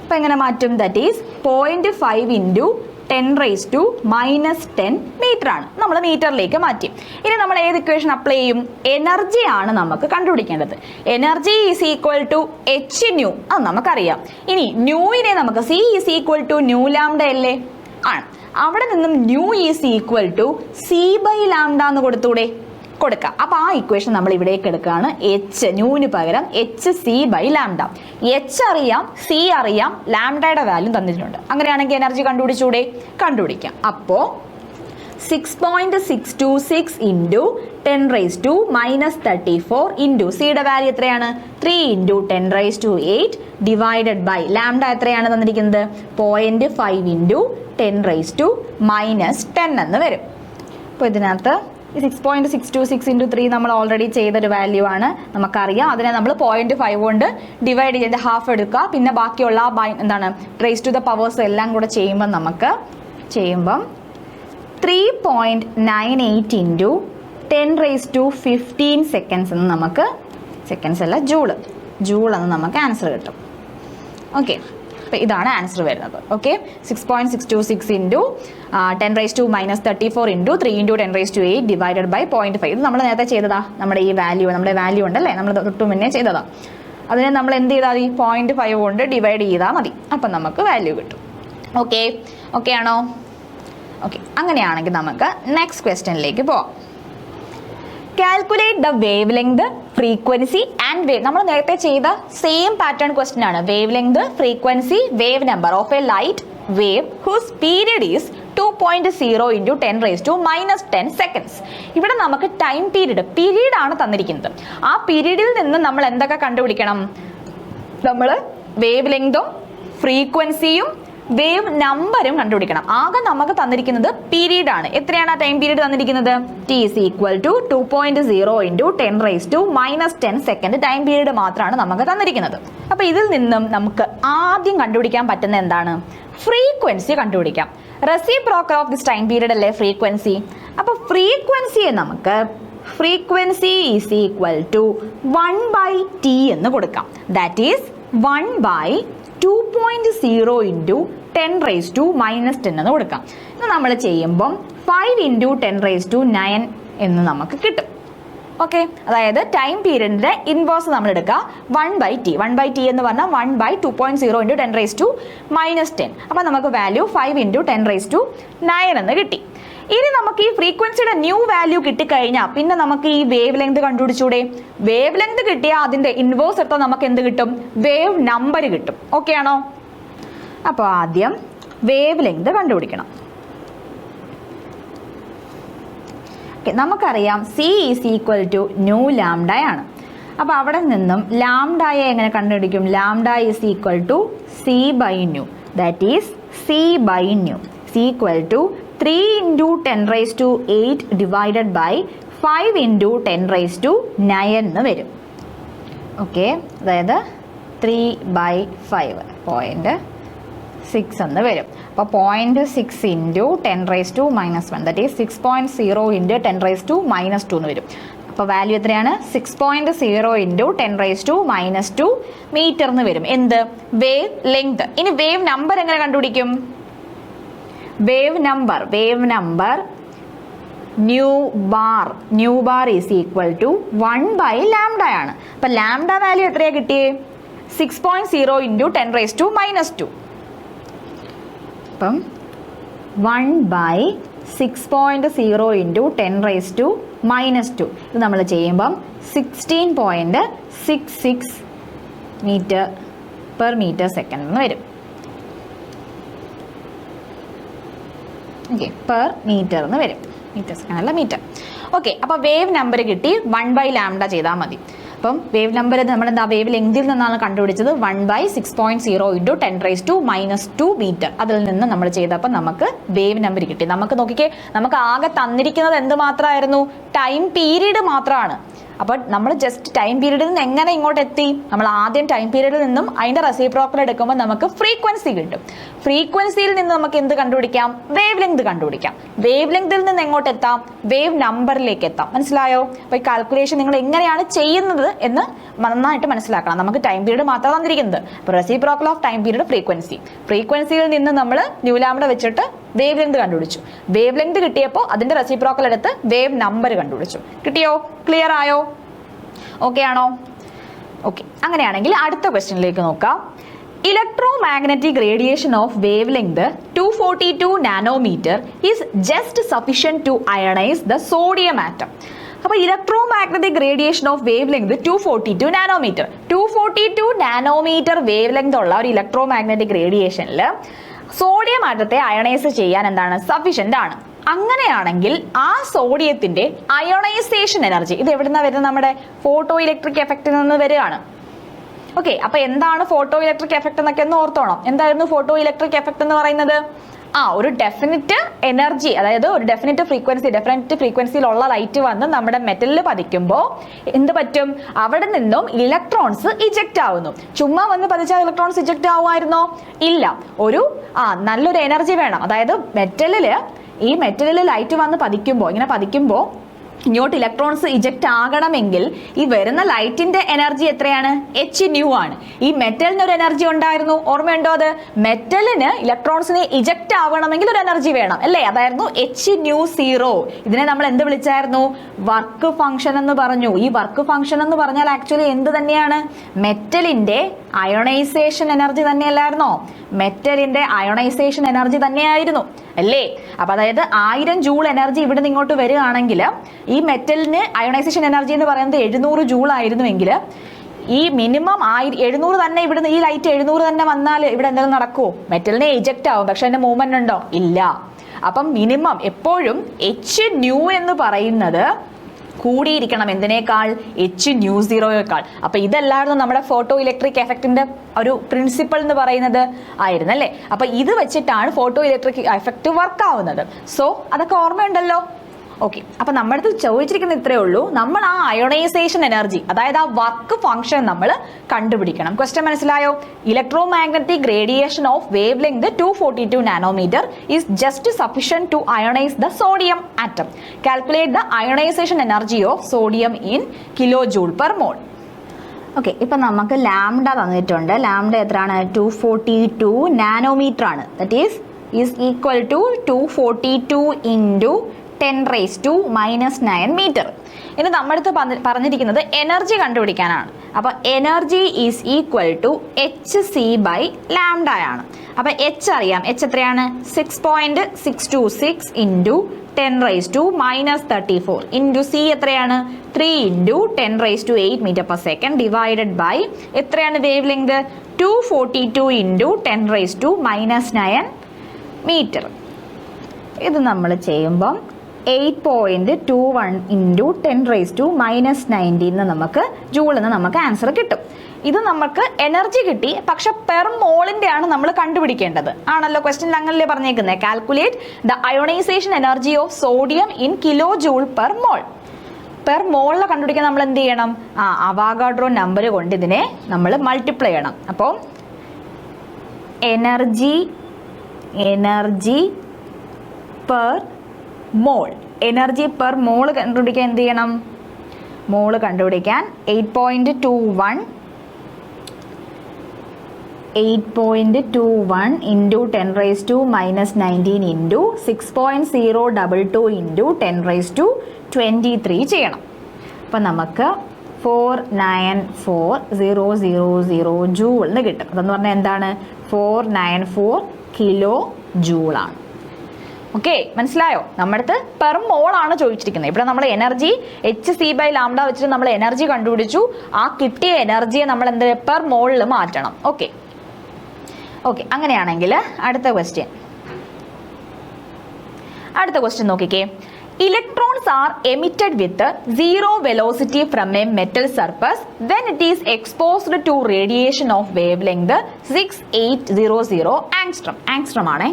അപ്പോൾ എങ്ങനെ മാറ്റും? ദാറ്റ് ഈസ് 0.5 ഇൻറ്റു 10⁻⁻10 മീറ്റർ ആണ്. നമ്മൾ മീറ്ററിലേക്ക് മാറ്റി. ഇനി നമ്മൾ ഏത് ഇക്വേഷൻ അപ്ലൈ ചെയ്യും? എനർജി ആണ് നമുക്ക് കണ്ടുപിടിക്കേണ്ടത്. Energy is equal to H nu, അത് നമുക്കറിയാം. ഇനി ന്യൂവിനെ നമുക്ക് c is equal to nu lambda അല്ലേ? ആണ്. അവിടെ നിന്നും nu is equal to c by lambda എന്ന് കൊടുത്തൂടെ? കൊടുക്കാം. അപ്പോൾ ആ ഇക്വേഷൻ നമ്മൾ ഇവിടേക്ക് എടുക്കുകയാണ്. എച്ച് ന്യൂവിന് പകരം h C by lambda. H അറിയാം, സി അറിയാം, ലാംഡയുടെ വാല്യൂ തന്നിട്ടുണ്ട്. അങ്ങനെയാണെങ്കിൽ എനർജി കണ്ടുപിടിച്ചൂടെ? കണ്ടുപിടിക്കാം. അപ്പോൾ 6.626 ഇൻറ്റു 10⁻⁻34 ഇൻറ്റു സിയുടെ വാല്യൂ എത്രയാണ്? 3 ഇൻറ്റു 10⁻8 ഡിവൈഡഡ് ബൈ ലാംഡ എത്രയാണ് തന്നിരിക്കുന്നത്? 0.5 ഇൻറ്റു 10⁻⁻10 എന്ന് വരും. അപ്പോൾ ഇതിനകത്ത് 6.626 ഇൻറ്റു 3 നമ്മൾ ഓൾറെഡി ചെയ്തൊരു വാല്യൂ ആണ്, നമുക്കറിയാം. അതിനെ നമ്മൾ 0.5 കൊണ്ട് ഡിവൈഡ് ചെയ്ത് ഹാഫ് എടുക്കുക. പിന്നെ ബാക്കിയുള്ള റേസ് ടു ദ പവേഴ്സ് എല്ലാം കൂടെ ചെയ്യുമ്പം 3.98 ഇൻറ്റു 10⁻15 സെക്കൻഡ്സ് എന്ന് നമുക്ക്, സെക്കൻഡ്സ് അല്ല ജൂൾ എന്ന് നമുക്ക് ആൻസർ കിട്ടും. ഓക്കെ, അപ്പോൾ ഇതാണ് ആൻസർ വരുന്നത്. Okay, 6.626 into 10⁻⁻34 into 3 into 10⁻8 divided by 0.5. ഇത് നമ്മൾ നേരത്തെ ചെയ്തതാ. നമ്മുടെ വാല്യൂ ഉണ്ടല്ലേ, നമ്മൾ തൊട്ട് മുന്നേ ചെയ്തതാ. അതിനെ നമ്മൾ എന്ത് ചെയ്താൽ മതി? 0.5 കൊണ്ട് ഡിവൈഡ് ചെയ്താൽ മതി. അപ്പം നമുക്ക് വാല്യൂ കിട്ടും. ഓക്കെ ആണോ? ഓക്കെ, അങ്ങനെയാണെങ്കിൽ നമുക്ക് നെക്സ്റ്റ് ക്വസ്റ്റ്യനിലേക്ക് പോവാം. Calculate the wavelength, frequency and wave. നമ്മൾ നേരത്തെ ചെയ്ത സെയിം പാറ്റേൺ ക്വസ്റ്റ്യൻ ആണ്. Wavelength, frequency, wave number of a light wave whose period is 2.0 into 10⁻⁻10 seconds. ഇവിടെ നമുക്ക് ടൈം പീരീഡ് ആണ് തന്നിരിക്കുന്നത്. ആ പീരീഡിൽ നിന്ന് നമ്മൾ എന്തൊക്കെ കണ്ടുപിടിക്കണം? നമ്മൾ വേവ് ലെങ്തും ഫ്രീക്വൻസിയും വേവ് നമ്പറും കണ്ടുപിടിക്കണം. ആകെ നമുക്ക് തന്നിരിക്കുന്നത് പീരീഡ് ആണ്. എത്രയാണ് ആ ടൈം പീരീഡ് തന്നിരിക്കുന്നത്? T is equal to 2.0 into 10⁻⁻10 second time period മാത്രമാണ് നമുക്ക് തന്നിരിക്കുന്നത്. അപ്പോൾ ഇതിൽ നിന്നും നമുക്ക് ആദ്യം കണ്ടുപിടിക്കാൻ പറ്റുന്ന എന്താണ്? ഫ്രീക്വൻസി കണ്ടുപിടിക്കാം. Reciprocal of this time period അല്ലേ ഫ്രീക്വൻസി. അപ്പോൾ ഫ്രീക്വൻസിയെ നമുക്ക് frequency is equal to 1/T എന്ന് കൊടുക്കാം. ദാറ്റ് ഈസ് 1/2.0 ഇൻറ്റു 10⁻⁻10 എന്ന് കൊടുക്കാം. ഇത് നമ്മൾ ചെയ്യുമ്പം 5 ഇൻറ്റു 10⁻9 എന്ന് നമുക്ക് കിട്ടും. ഓക്കെ, അതായത് ടൈം പീരീഡിൻ്റെ ഇൻവേഴ്സ് നമ്മൾ എടുക്കുക 1/T. 1/T എന്ന് പറഞ്ഞാൽ 1/2.0 ഇൻറ്റു 10⁻⁻10. അപ്പോൾ നമുക്ക് വാല്യൂ 5 ഇൻറ്റു 10⁻9 എന്ന് കിട്ടി. ഇനി നമുക്ക് ഈ ഫ്രീക്വൻസിയുടെ ന്യൂ വാല്യൂ കിട്ടിക്കഴിഞ്ഞാൽ പിന്നെ നമുക്ക് ഈ വേവ് ലെങ്ത് കണ്ടുപിടിച്ചൂടെ? വേവ് ലെങ്ത് കിട്ടിയാൽ അതിൻ്റെ ഇൻവേഴ്സ് എടുത്താൽ നമുക്ക് എന്ത് കിട്ടും? വേവ് നമ്പർ കിട്ടും. ഓക്കെ ആണോ? അപ്പോൾ ആദ്യം വേവ് ലെങ്ത് കണ്ടുപിടിക്കണം. നമുക്കറിയാം C is equal to nu lambda ആണ്. അപ്പോൾ അവിടെ നിന്നും ലാംഡയെ എങ്ങനെ കണ്ടുപിടിക്കും? Lambda is equal to c by nu. That is c by nu equal to 3 into 10⁻8 divided by 5 into 10⁻9 എന്ന് വരും. ഓക്കെ, അതായത് 3/5 0.6 എന്ന് വരും. അപ്പോൾ 0.6 ഇൻറ്റു 10⁻⁻1 ദാറ്റ് ഈസ് 6.0 ഇൻറ്റു 10⁻⁻2 എന്ന് വരും. അപ്പോൾ വാല്യൂ എത്രയാണ്? 6.0 ഇൻറ്റു 10⁻⁻2 മീറ്റർ എന്ന് വരും. എന്ത്? Wave length. ഇനി വേവ് നമ്പർ എങ്ങനെ കണ്ടുപിടിക്കും? Wave number nu bar is equal to 1/λ ആണ്. അപ്പം ലാംഡ വാല്യൂ എത്രയാണ് കിട്ടിയേ? 6.0 ഇൻറ്റു 10⁻⁻2. അപ്പം 1/6.0 ഇൻറ്റു 10⁻⁻2 ഇത് നമ്മൾ ചെയ്യുമ്പം 16.66 മീറ്റർ പെർ മീറ്റർ സെക്കൻഡ് എന്ന് വരും. ഓക്കെ, പെർ മീറ്റർ എന്ന് വരും, മീറ്റർ സെക്കൻഡ് അല്ല മീറ്റർ. ഓക്കെ, അപ്പോൾ വേവ് നമ്പർ കിട്ടി 1/λ ചെയ്താൽ മതി. അപ്പം വേവ് നമ്പർ നമ്മൾ എന്താ വേവ് ലെങ്തിൽ നിന്നാണ് കണ്ടുപിടിച്ചത് 1/6.0 × 10⁻² മീറ്റർ. അതിൽ നിന്ന് നമ്മൾ ചെയ്തപ്പോൾ നമുക്ക് വേവ് നമ്പർ കിട്ടി. നമുക്ക് നോക്കിക്കേ, നമുക്ക് ആകെ തന്നിരിക്കുന്നത് എന്ത് മാത്രമായിരുന്നു? ടൈം പീരീഡ് മാത്രമാണ്. അപ്പോൾ നമ്മൾ ജസ്റ്റ് ടൈം പീരീഡിൽ നിന്ന് എങ്ങനെ ഇങ്ങോട്ട് എത്തി? നമ്മൾ ആദ്യം ടൈം പീരീഡിൽ നിന്നും അതിൻ്റെ റെസിപ്രോക്കൽ എടുക്കുമ്പോൾ നമുക്ക് ഫ്രീക്വൻസി കിട്ടും. ഫ്രീക്വൻസിയിൽ നിന്ന് നമുക്ക് എന്ത് കണ്ടുപിടിക്കാം? വേവ് ലെങ്ത് കണ്ടുപിടിക്കാം. വേവ് ലെങ്തിൽ നിന്ന് എങ്ങോട്ട് എത്താം? വേവ് നമ്പറിലേക്ക് എത്താം. മനസ്സിലായോ? അപ്പോൾ ഈ കാൽക്കുലേഷൻ നിങ്ങൾ എങ്ങനെയാണ് ചെയ്യുന്നത് എന്ന് നന്നായിട്ട് മനസ്സിലാക്കണം. നമുക്ക് ടൈം പീരീഡ് മാത്രം തന്നിരിക്കുന്നത്. അപ്പോൾ reciprocal of time period frequency. ഫ്രീക്വൻസിയിൽ നിന്ന് നമ്മൾ ന്യൂലാംഡ വെച്ചിട്ട് വേവ് ലെങ്ത് കണ്ടുപിടിച്ചു. വേവ് ലെങ്ത് കിട്ടിയപ്പോൾ അതിൻ്റെ റെസിപ്രോക്കൽ എടുത്ത് വേവ് നമ്പർ കണ്ടുപിടിച്ചു. കിട്ടിയോ? ക്ലിയർ ആയോ? ഓക്കെ ആണോ? ഓക്കെ, അങ്ങനെയാണെങ്കിൽ അടുത്ത ക്വസ്റ്റ്യനിലേക്ക് നോക്കാം. Electromagnetic radiation of wavelength 242 nanometer is just sufficient to ionize the sodium atom. അപ്പോൾ electromagnetic radiation of wavelength 242 nanometre. 242 nanometre wavelength ഉള്ള ഒരു ഇലക്ട്രോമാഗ്നറ്റിക് റേഡിയേഷനിൽ സോഡിയം ആറ്റത്തെ അയണൈസ് ചെയ്യാൻ എന്താണ്? സഫീഷ്യന്റ് ആണ്. അങ്ങനെയാണെങ്കിൽ ആ സോഡിയത്തിന്റെ അയോണൈസേഷൻ എനർജി ഇത് എവിടുന്നാ വരുന്നത്? നമ്മുടെ ഫോട്ടോ ഇലക്ട്രിക് എഫക്റ്റിൽ നിന്ന് വരികയാണ്. ഓക്കെ, അപ്പൊ എന്താണ് ഫോട്ടോ ഇലക്ട്രിക് എഫക്ട് എന്നൊക്കെ ഒന്ന് ഓർത്തോണം. എന്തായിരുന്നു ഫോട്ടോ ഇലക്ട്രിക് എഫക്ട് എന്ന് പറയുന്നത്? ഒരു ഡെഫിനിറ്റ് എനർജി, അതായത് ഒരു ഡെഫിനിറ്റ് ഫ്രീക്വൻസിയിലുള്ള ലൈറ്റ് വന്ന് നമ്മുടെ മെറ്റലിൽ പതിക്കുമ്പോൾ എന്ത് പറ്റും? അവിടെ നിന്നും ഇലക്ട്രോൺസ് ഇജക്റ്റ് ആവുന്നു. ചുമ്മാ വന്ന് പതിച്ചാൽ ഇലക്ട്രോൺസ് ഇജക്റ്റ് ആവുമായിരുന്നോ? ഇല്ല. ഒരു നല്ലൊരു എനർജി വേണം. അതായത് ഈ മെറ്റലിൽ ലൈറ്റ് വന്ന് പതിക്കുമ്പോൾ ഇങ്ങോട്ട് ഇലക്ട്രോൺസ് ഇജക്റ്റ് ആകണമെങ്കിൽ ഈ വരുന്ന ലൈറ്റിന്റെ എനർജി എത്രയാണ്? hν ആണ്. ഈ മെറ്റലിന് ഒരു എനർജി ഉണ്ടായിരുന്നു, ഓർമ്മയുണ്ടോ? അത് മെറ്റലിന് ഇലക്ട്രോൺസിനെ ഇജക്റ്റ് ആവണമെങ്കിൽ ഒരു എനർജി വേണം അല്ലേ? അതായിരുന്നു hν0. ഇതിനെ നമ്മൾ എന്ത് വിളിച്ചായിരുന്നു? വർക്ക് ഫംഗ്ഷൻ എന്ന് പറഞ്ഞു. ഈ വർക്ക് ഫംഗ്ഷൻ എന്ന് പറഞ്ഞാൽ ആക്ച്വലി എന്ത് തന്നെയാണ്? മെറ്റലിന്റെ അയോണൈസേഷൻ എനർജി തന്നെയല്ലായിരുന്നോ? മെറ്റലിന്റെ അയോണൈസേഷൻ എനർജി തന്നെയായിരുന്നു അല്ലേ? അപ്പൊ അതായത് 1000 ജൂൾ എനർജി ഇവിടെ നിന്ന് ഇങ്ങോട്ട് വരികയാണെങ്കിൽ ഈ മെറ്റലിന് അയോണൈസേഷൻ എനർജി എന്ന് പറയുന്നത് 700 ജൂൾ ആയിരുന്നുവെങ്കിൽ ഈ മിനിമം 700 തന്നെ ഇവിടുന്ന് ഈ ലൈറ്റ് 700 തന്നെ വന്നാൽ ഇവിടെ എന്തെങ്കിലും നടക്കുമോ? മെറ്റലിനെ എജക്റ്റ് ആവും. പക്ഷെ അതിന്റെ മൂവ്മെന്റ് ഉണ്ടോ? ഇല്ല. അപ്പം മിനിമം എപ്പോഴും hν എന്ന് പറയുന്നത് കൂടിയിരിക്കണം. എന്തിനേക്കാൾ? hν0യേക്കാൾ. അപ്പൊ ഇതല്ലായിരുന്നു നമ്മുടെ ഫോട്ടോ ഇലക്ട്രിക് എഫക്റ്റിന്റെ ഒരു പ്രിൻസിപ്പിൾ എന്ന് പറയുന്നത് ആയിരുന്നല്ലേ? അപ്പൊ ഇത് വെച്ചിട്ടാണ് ഫോട്ടോ ഇലക്ട്രിക് എഫക്റ്റ് വർക്ക് ആവുന്നത്. സോ അതൊക്കെ ഓർമ്മയുണ്ടല്ലോ. ഓക്കെ, അപ്പൊ നമ്മുടെ അടുത്ത് ചോദിച്ചിരിക്കുന്ന ഇത്രയേ ഉള്ളൂ. നമ്മൾ ആ അയോണൈസേഷൻ എനർജി, അതായത് ആ വർക്ക് ഫംഗ്ഷൻ നമ്മൾ കണ്ടുപിടിക്കണം. ക്വസ്റ്റ്യൻ മനസ്സിലായോ? Electromagnetic radiation of wavelength 242 nanometre is just sufficient to ionize the sodium atom. Calculate the ionization energy of sodium in kJ/mol. Okay, ഇപ്പം നമുക്ക് ലാംഡ തന്നിട്ടുണ്ട്. ലാംഡ എത്രയാണ്? 242 നാനോമീറ്റർ ആണ്. That is equal to 242 × 10⁻⁻9 metre. ഇനി നമ്മുടെ അടുത്ത് പറഞ്ഞിരിക്കുന്നത് energy കണ്ടുപിടിക്കാനാണ്. അപ്പോൾ energy is equal to hc/λ ആണ്. അപ്പോൾ h അറിയാം. h എത്രയാണ്? 6.626 × 10⁻⁻34 × c എത്രയാണ്? 3 × 10⁸ മീറ്റർ/സെക്കൻഡ് ഡിവൈഡഡ് ബൈ എത്രയാണ് വേവ് ലെങ്ത്? 242 × 10⁻⁻9 മീറ്റർ. ഇത് നമ്മൾ ചെയ്യുമ്പം 8.21 × 10⁻⁻19 നമുക്ക് ജൂളിൽ നിന്ന് നമുക്ക് ആൻസർ കിട്ടും. ഇത് നമുക്ക് എനർജി കിട്ടി, പക്ഷെ പെർ മോളിന്റെ ആണ് നമ്മൾ കണ്ടുപിടിക്കേണ്ടത് ആണല്ലോ. ക്വസ്റ്റ്യനിൽ അങ്ങനല്ലേ പറഞ്ഞേക്കുന്നത്? Calculate the ionization energy of sodium in kJ/mol. Per മോളിൽ കണ്ടുപിടിക്കാൻ നമ്മൾ എന്ത് ചെയ്യണം? അവഗാഡ്രോ നമ്പർ കൊണ്ട് ഇതിനെ നമ്മൾ മൾട്ടിപ്ലൈ ചെയ്യണം. അപ്പോൾ energy per mole, energy per mole കണ്ടുപിടിക്കാൻ എന്ത് ചെയ്യണം? മോള് കണ്ടുപിടിക്കാൻ 8.21 × 10⁻⁻19 × 6.022 × 10⁻23 ചെയ്യണം. അപ്പം നമുക്ക് 494,000 ജൂൾ എന്ന് കിട്ടും. അതെന്ന് പറഞ്ഞാൽ എന്താണ്? 494 കിലോ ജൂളാണ്. ഓക്കെ, മനസ്സിലായോ? നമ്മുടെ അടുത്ത് പെർ മോൾ ആണ് ചോദിച്ചിരിക്കുന്നത്. ഇവിടെ നമ്മൾ എനർജി HC/λ വെച്ചിട്ട് നമ്മൾ എനർജി കണ്ടുപിടിച്ചു. ആ കിട്ടിയ എനർജിയെ നമ്മൾ എന്ത് പെർ മോളിൽ മാറ്റണം. ഓക്കെ ഓക്കെ, അങ്ങനെയാണെങ്കിൽ അടുത്ത ക്വസ്റ്റ്യൻ നോക്കിക്കേ. Electrons are emitted with zero velocity from a metal surface when it is exposed to radiation of wavelength 6800 angstrom. Angstrom ആണ്.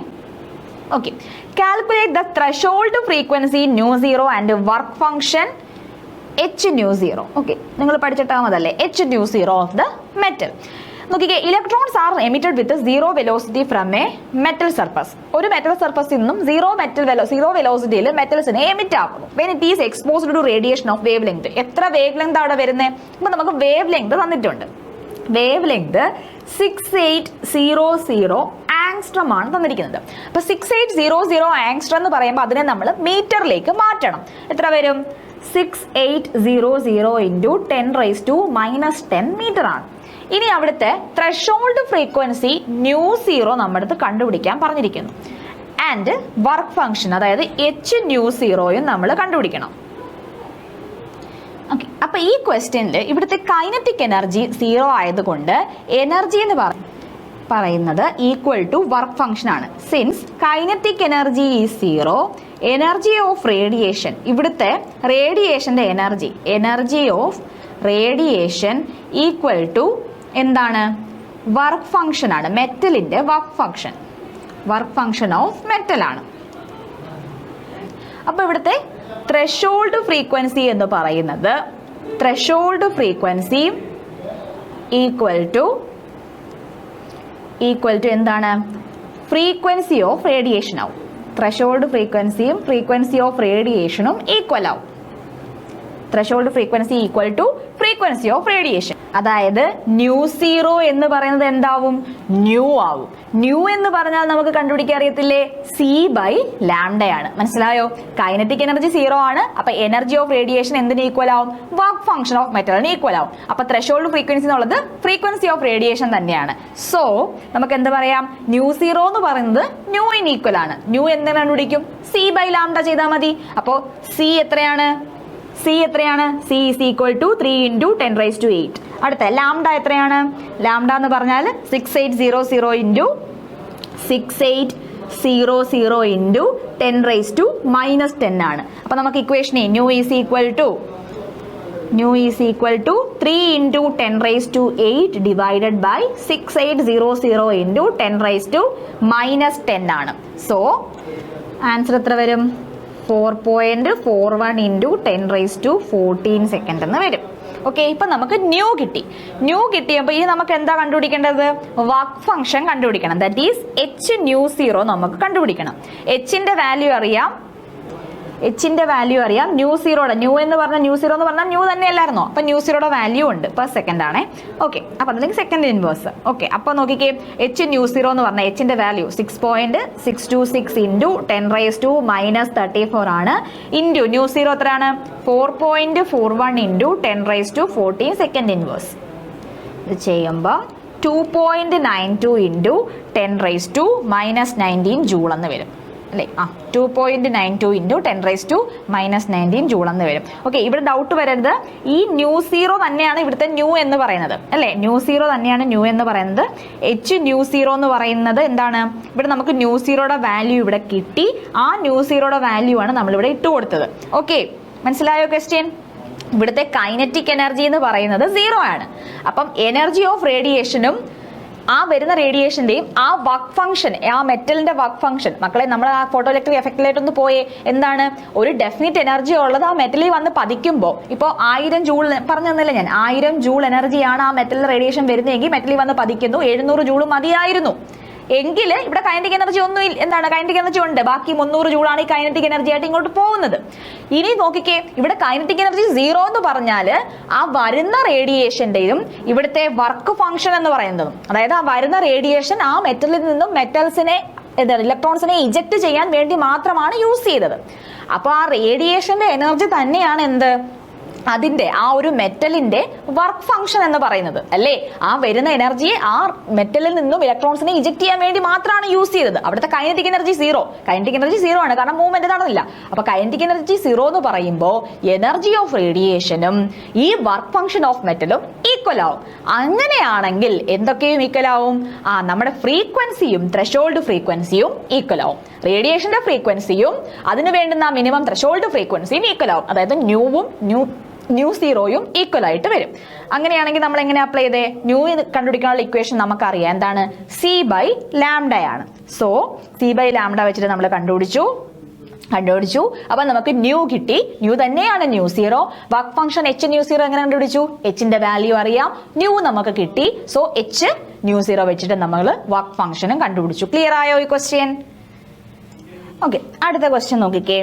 Okay. Calculate the threshold frequency nu0 and work function h nu0. Okay. നിങ്ങൾ പഠിച്ചിട്ടാൽ മതല്ലേ h nu0 of the metal. നോക്കിക്കേ, electrons are emitted with zero velocity from a metal surface. ഒരു metal സർഫസിൽ നിന്നും zero വെലോസിറ്റിയിൽ മെറ്റൽസിനെ എമിറ്റ് ആക്കുന്നു. When it is exposed to radiation of wavelength. എത്ര വേവ് ലെങ്ത് അവിടെ വരുന്നത്? അപ്പൊ നമുക്ക് വേവ് ലെങ്ത് തന്നിട്ടുണ്ട്. വേവ് ലെങ്ത് 6800 ആങ്സ്ട്രം ആണ് തന്നിരിക്കുന്നത്. അപ്പൊ 6800 ആങ്സ്ട്രം എന്ന് പറയുമ്പോൾ അതിനെ നമ്മൾ മീറ്ററിലേക്ക് മാറ്റണം. എത്ര വരും? 6800 ഇൻറ്റു 10⁻⁻10 മീറ്റർ ആണ്. ഇനി അവിടുത്തെ ത്രെഷോൾഡ് ഫ്രീക്വൻസി nu0 നമ്മുടെ അടുത്ത് കണ്ടുപിടിക്കാൻ പറഞ്ഞിരിക്കുന്നു. ആൻഡ് വർക്ക് ഫംഗ്ഷൻ അതായത് h nu0യും നമ്മൾ കണ്ടുപിടിക്കണം. ഓക്കെ, അപ്പൊ ഈ ക്വസ്റ്റ്യനിൽ ഇവിടുത്തെ കൈനറ്റിക് എനർജി 0 ആയതുകൊണ്ട് എനർജി എന്ന് പറയുന്നത് ഈക്വൽ ടു വർക്ക് ഫംഗ്ഷൻ ആണ്. Since kinetic energy is 0, energy of radiation, ഇവിടുത്തെ റേഡിയേഷന്റെ energy of radiation equal to എന്താണ്? വർക്ക് ഫംഗ്ഷൻ ആണ്. മെറ്റലിന്റെ വർക്ക് ഫംഗ്ഷൻ ഓഫ് മെറ്റൽ ആണ്. അപ്പൊ ഇവിടുത്തെ ത്രെഷോൾഡ് ഫ്രീക്വൻസി എന്ന് പറയുന്നത് ഈക്വൽ ടു എന്താണ്? ഫ്രീക്വൻസി ഓഫ് റേഡിയേഷൻ ആവും. ത്രെഷോൾഡ് ഫ്രീക്വൻസിയും ഫ്രീക്വൻസി ഓഫ് റേഡിയേഷനും ഈക്വൽ ആവും. Threshold frequency equal to frequency of radiation. അതായത് nu0 എന്ന് പറയുന്നത് എന്താവും? ന്യൂ ആവും. ന്യൂ എന്ന് പറഞ്ഞാൽ നമുക്ക് കണ്ടുപിടിക്കാൻ അറിയത്തില്ലേ? C/λ ആണ്. മനസ്സിലായോ? കൈനറ്റിക് എനർജി 0 ആണ്. അപ്പൊ എനർജി ഓഫ് റേഡിയേഷൻ എന്തിന് ഈക്വൽ ആവും? വർക്ക് ഫംഗ്ഷൻ ഓഫ് മെറ്റലിന് ഈക്വൽ ആവും. അപ്പൊ ത്രെഷോൾഡ് ഫ്രീക്വൻസി എന്നുള്ളത് ഫ്രീക്വൻസി ഓഫ് റേഡിയേഷൻ തന്നെയാണ്. സോ നമുക്ക് എന്ത് പറയാം? nu0 എന്ന് പറയുന്നത് ന്യൂവിന് ഈക്വൽ ആണ്. ന്യൂ എന്തിനാണ് കണ്ടുപിടിക്കും? C/λ ചെയ്താൽ മതി. അപ്പോ C എത്രയാണ്? C is equal to 3 into 10⁻8. അടുത്ത ലാംഡ എത്രയാണ്? ലാംഡ എന്ന് പറഞ്ഞാൽ 6800 into 10⁻10 ആണ്. അപ്പൊ നമുക്ക് ഇക്വേഷനെ nu is equal to 3 into 10⁻8 divided by 6800 into 10⁻10 ആണ്. സോ ആൻസർ എത്ര വരും? 4.41 into 10⁻14 സെക്കൻഡ് എന്ന് വരും. ഓക്കെ, ഇപ്പൊ നമുക്ക് ന്യൂ കിട്ടിയപ്പോൾ ഇനി നമുക്ക് എന്താ കണ്ടുപിടിക്കേണ്ടത്? വർക്ക് ഫംഗ്ഷൻ കണ്ടുപിടിക്കണം. ദാറ്റ് ഈസ് h nu0 നമുക്ക് കണ്ടുപിടിക്കണം. എച്ചിന്റെ വാല്യൂ അറിയാം. nu0 ന്യൂ എന്ന് പറഞ്ഞാൽ ന്യൂ തന്നെയല്ലായിരുന്നോ? അപ്പൊ nu0 വാല്യൂ ഉണ്ട്, പെർ സെക്കൻഡ് ആണ്. ഓക്കെ, അപ്പൊ അതിലേക്ക് സെക്കൻഡ് ഇൻവേഴ്സ്. ഓക്കെ, അപ്പൊ നോക്കിക്കേ, h nu0 എന്ന് പറഞ്ഞാൽ എച്ചിന്റെ വാല്യൂ 6.626 ഇൻറ്റു 10⁻34 ആണ്. ഇൻറ്റു nu0 എത്രയാണ്? 4.41 ഇൻറ്റു 10⁻14 സെക്കൻഡ് ഇൻവേഴ്സ്. ഇത് ചെയ്യുമ്പോൾ 2.92 ഇൻറ്റു 10⁻19 ജൂൾ എന്ന് വരും അല്ലേ? 2.92 ഇൻറ്റു 10⁻19 ജൂൾ എന്ന് വരും. ഓക്കെ, ഇവിടെ ഡൗട്ട് വരരുത്. ഈ nu0 തന്നെയാണ് ഇവിടുത്തെ ന്യൂ എന്ന് പറയുന്നത് അല്ലേ? nu0 തന്നെയാണ് ന്യൂ എന്ന് പറയുന്നത്. h nu0 എന്ന് പറയുന്നത് എന്താണ്? ഇവിടെ നമുക്ക് nu0യുടെ വാല്യൂ ഇവിടെ കിട്ടി. ആ nu0യുടെ വാല്യൂ ആണ് നമ്മളിവിടെ ഇട്ട് കൊടുത്തത്. ഓക്കെ, മനസ്സിലായോ ക്വസ്റ്റ്യൻ? ഇവിടുത്തെ കൈനറ്റിക് എനർജി എന്ന് പറയുന്നത് 0 ആണ്. അപ്പം എനർജി ഓഫ് റേഡിയേഷനും ആ വരുന്ന റേഡിയേഷന്റെയും ആ വർക്ക് ഫംഗ്ഷൻ, ആ മെറ്റലിന്റെ വർക്ക് ഫംഗ്ഷൻ, മക്കളെ നമ്മൾ ആ ഫോട്ടോ ഇലക്ട്രിക് എഫക്റ്റിലായിട്ടൊന്ന് പോയേ. എന്താണ്? ഒരു ഡെഫിനിറ്റ് എനർജി ഉള്ളത് ആ മെറ്റലിൽ വന്ന് പതിക്കുമ്പോൾ, ഇപ്പോൾ 1000 ജൂൾ പറഞ്ഞു തന്നില്ല ഞാൻ, 1000 ജൂൾ എനർജിയാണ് ആ മെറ്റലിൽ റേഡിയേഷൻ വരുന്നതെങ്കിൽ മെറ്റലിൽ വന്ന് പതിക്കുന്നു 700 ജൂൾ മതിയായിരുന്നു എങ്കിൽ ഇവിടെ കൈനറ്റിക് എനർജി ഒന്നും എന്താണ്? കൈനറ്റിക് എനർജി ഉണ്ട്. ബാക്കി 300 ജൂളാണ് ഈ കൈനറ്റിക് എനർജി ആയിട്ട് ഇങ്ങോട്ട് പോകുന്നത്. ഇനി നോക്കിക്കേ, ഇവിടെ കൈനറ്റിക് എനർജി 0 എന്ന് പറഞ്ഞാൽ ആ വരുന്ന റേഡിയേഷന്റെയും ഇവിടുത്തെ വർക്ക് ഫംഗ്ഷൻ എന്ന് പറയുന്നതും, അതായത് ആ വരുന്ന റേഡിയേഷൻ ആ മെറ്റലിൽ നിന്നും ഇലക്ട്രോൺസിനെ ഇജക്ട് ചെയ്യാൻ വേണ്ടി മാത്രമാണ് യൂസ് ചെയ്തത്. അപ്പോൾ ആ റേഡിയേഷന്റെ എനർജി തന്നെയാണ് എന്ത്? അതിന്റെ ആ ഒരു മെറ്റലിന്റെ വർക്ക് ഫംഗ്ഷൻ എന്ന് പറയുന്നത് അല്ലേ, ആ വരുന്ന എനർജിയെ ആ മെറ്റലിൽ നിന്നും ഇലക്ട്രോൺസിനെ ഇജക്ട് ചെയ്യാൻ വേണ്ടി മാത്രമാണ് യൂസ് ചെയ്തത്. അവിടുത്തെ കൈനറ്റിക് എനർജി സീറോ ആണ്, കാരണം മൂവ്മെന്റ് നടന്നില്ല. അപ്പൊ കൈനറ്റിക് എനർജി സീറോ എന്ന് പറയുമ്പോൾ എനർജി ഓഫ് റേഡിയേഷനും ഈ വർക്ക് ഫംഗ്ഷൻ ഓഫ് മെറ്റലും ഈക്വൽ ആവും. അങ്ങനെയാണെങ്കിൽ എന്തൊക്കെയും ഈക്വൽ ആവും? നമ്മുടെ ഫ്രീക്വൻസിയും ത്രെഷോൾഡ് ഫ്രീക്വൻസിയും ഈക്വൽ ആവും. റേഡിയേഷന്റെ ഫ്രീക്വൻസിയും അതിന് വേണ്ടുന്ന മിനിമം ത്രെഷോൾഡ് ഫ്രീക്വൻസിയും ഈക്വൽ ആവും. അതായത് ന്യൂ സീറോയും ഈക്വൽ ആയിട്ട് വരും. അങ്ങനെയാണെങ്കിൽ നമ്മൾ എങ്ങനെ അപ്ലൈ ചെയ്തേ? ന്യൂ കണ്ടുപിടിക്കാനുള്ള ഇക്വേഷൻ നമുക്കറിയാം, എന്താണ്? സി ബൈ ലാംഡയാണ്. സോ സി ബൈ ലാംഡ വെച്ചിട്ട് നമ്മൾ കണ്ടുപിടിച്ചു. അപ്പൊ നമുക്ക് ന്യൂ കിട്ടി. ന്യൂ തന്നെയാണ് nu zero. Work function H nu zero എങ്ങനെ കണ്ടുപിടിച്ചു? എച്ചിന്റെ വാല്യൂ അറിയാം, ന്യൂ നമുക്ക് കിട്ടി. സോ എച്ച് ന്യൂ സീറോ വെച്ചിട്ട് നമ്മൾ വർക്ക് ഫംഗ്ഷനും കണ്ടുപിടിച്ചു. ക്ലിയർ ആയോ ഈ ക്വസ്റ്റ്യൻ? ഓക്കെ, അടുത്ത ക്വസ്റ്റ്യൻ നോക്കിക്കേ.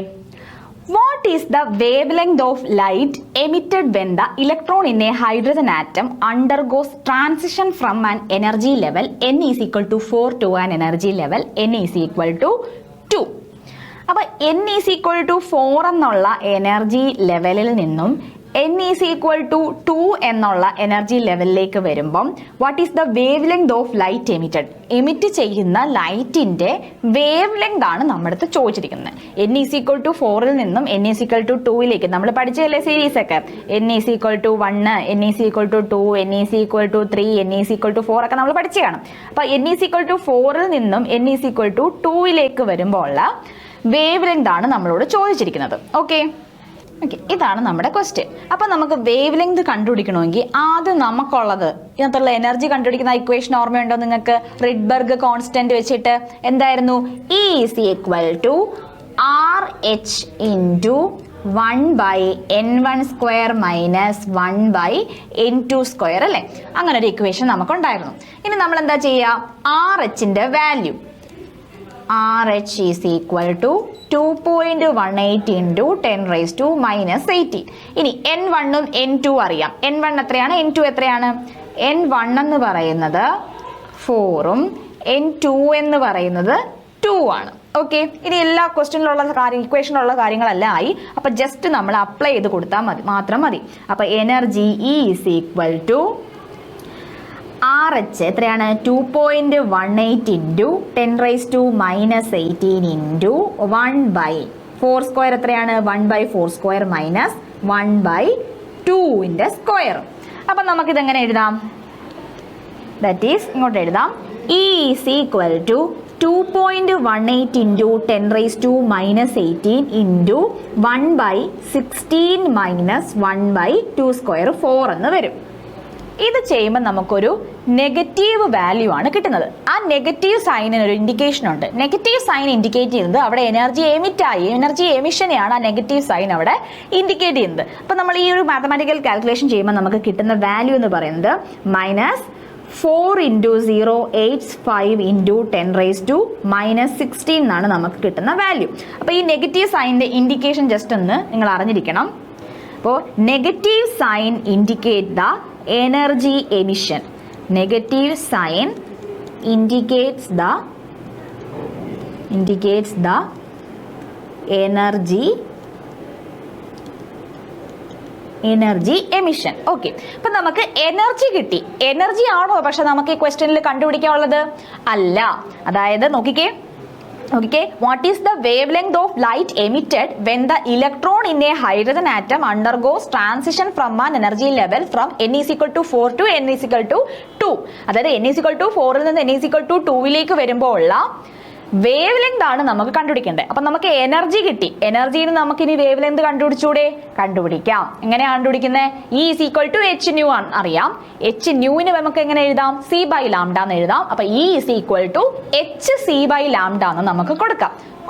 What is the wavelength of light emitted when the electron in a hydrogen atom undergoes transition from an energy level n is equal to 4 to an energy level n is equal to 2? അപ്പോൾ n is equal to 4 എന്നുള്ള energy ലെവലിൽ നിന്നും n is equal to 2 എന്നുള്ള energy ലെവലിലേക്ക് വരുമ്പം what is the wave length of light emitted? Emit ചെയ്യുന്ന ലൈറ്റിന്റെ wave length ആണ് നമ്മുടെ അടുത്ത് ചോദിച്ചിരിക്കുന്നത്. n is equal to 4ൽ നിന്നും n is equal to 2ലേക്ക് നമ്മൾ പഠിച്ചല്ലേ സീരീസ് ഒക്കെ. n is equal to 1, n is equal to 2, n is equal to 3, n is equal to 4 ഒക്കെ നമ്മൾ പഠിച്ചു കാണും. അപ്പൊ n is equal to 4ൽ നിന്നും n is equal to 2ലേക്ക് വരുമ്പോൾ ഉള്ള വേവ് ലെങ്ത് ആണ് നമ്മളോട് ചോദിച്ചിരിക്കുന്നത്. ഓക്കെ, ഇതാണ് നമ്മുടെ ക്വസ്റ്റ്യൻ. അപ്പൊ നമുക്ക് വേവ് ലെങ്ത് കണ്ടുപിടിക്കണമെങ്കിൽ ആദ്യം നമുക്കുള്ളത് ഇതിനകത്തുള്ള എനർജി കണ്ടുപിടിക്കുന്ന ഇക്വേഷൻ ഓർമ്മയുണ്ടോ നിങ്ങൾക്ക്? റിഡ്ബർഗ് കോൺസ്റ്റന്റ് വെച്ചിട്ട് എന്തായിരുന്നു? E is equal to RH into 1/n1 square minus 1/n2 square അല്ലേ? അങ്ങനെ ഒരു ഇക്വേഷൻ നമുക്കുണ്ടായിരുന്നു. ഇനി നമ്മൾ എന്താ ചെയ്യുക? RHന്റെ value RH is equal to 2.18 into 10 raised to minus 18. ഇനി N1 ഉം N2 അറിയാം. N1 എത്രയാണ്? N2 എത്രയാണ്? N1 എന്ന് പറയുന്നത് 4ഉം N2 എന്ന് പറയുന്നത് 2 ആണ്. ഓക്കെ, ഇനി എല്ലാ ക്വസ്റ്റ്യനിലുള്ള ഇക്വേഷനിലുള്ള കാര്യങ്ങളെല്ലാം ആയി. അപ്പൊ ജസ്റ്റ് നമ്മൾ അപ്ലൈ ചെയ്ത് കൊടുത്താൽ മാത്രം മതി. അപ്പൊ energy E is equal to RH എത്രയാണ്? 2.18 into 10 raised to minus 18 into 1/4 square എത്രയാണ്? 1/4 സ്ക്വയർ മൈനസ് 1/2ന്റെ സ്ക്വയർ. അപ്പൊ നമുക്കിതെങ്ങനെ എഴുതാം? ദാറ്റ് ഈസ് ഇങ്ങോട്ട് എഴുതാം. E is equal to 2.18 into 10 raised to minus 18 into 1/16 minus 1/2 square 4 എന്ന് വരും. ഇത് ചെയ്യുമ്പോൾ നമുക്കൊരു നെഗറ്റീവ് വാല്യൂ ആണ് കിട്ടുന്നത്. ആ നെഗറ്റീവ് സൈനിന് ഒരു ഇൻഡിക്കേഷൻ ഉണ്ട്. നെഗറ്റീവ് സൈൻ ഇൻഡിക്കേറ്റ് ചെയ്യുന്നത് അവിടെ എനർജി എനർജി എമിഷനെയാണ് ആ നെഗറ്റീവ് സൈൻ അവിടെ ഇൻഡിക്കേറ്റ് ചെയ്യുന്നത്. അപ്പൊ നമ്മൾ ഈ ഒരു മാത്തമാറ്റിക്കൽ കാൽക്കുലേഷൻ ചെയ്യുമ്പോൾ നമുക്ക് കിട്ടുന്ന വാല്യൂ എന്ന് പറയുന്നത് -4 into 0.85 into 10 raised to minus 16 എന്നാണ് നമുക്ക് കിട്ടുന്ന വാല്യൂ. അപ്പൊ ഈ നെഗറ്റീവ് സൈനിന്റെ ഇൻഡിക്കേഷൻ ജസ്റ്റ് ഒന്ന് നിങ്ങൾ അറിഞ്ഞിരിക്കണം. അപ്പോൾ negative sign indicate the energy emission. Negative sign indicates the energy emission. Okay, അപ്പൊ നമുക്ക് എനർജി കിട്ടി. എനർജി ആണോ പക്ഷെ നമുക്ക് ഈ ക്വസ്റ്റ്യനിൽ കണ്ടുപിടിക്കാനുള്ളത്? അല്ല. അതായത് നോക്കിക്കേ, what is the wavelength of light emitted when the electron in a hydrogen atom undergoes transition from an energy level from n is equal to 4 to n is equal to 2? അതായത് n is equal to 4ൽ നിന്ന് n is equal to 2ലേക്ക് വരുമ്പോൾ ഉള്ള wave length ആണ് നമുക്ക് കണ്ടുപിടിക്കേണ്ടത്. അപ്പൊ നമുക്ക് energy കിട്ടി. എനർജിയിൽ നമുക്ക് ഇനി വേവ് ലെങ്ത് കണ്ടുപിടിക്കാം. എങ്ങനെയാണ് കണ്ടുപിടിക്കുന്നത്? E is equal to h nu അറിയാം. h ന്യൂവിന് നമുക്ക് എങ്ങനെ എഴുതാം? c by lambda എന്ന് എഴുതാം. അപ്പൊ E is equal to h c by lambda എന്ന് നമുക്ക്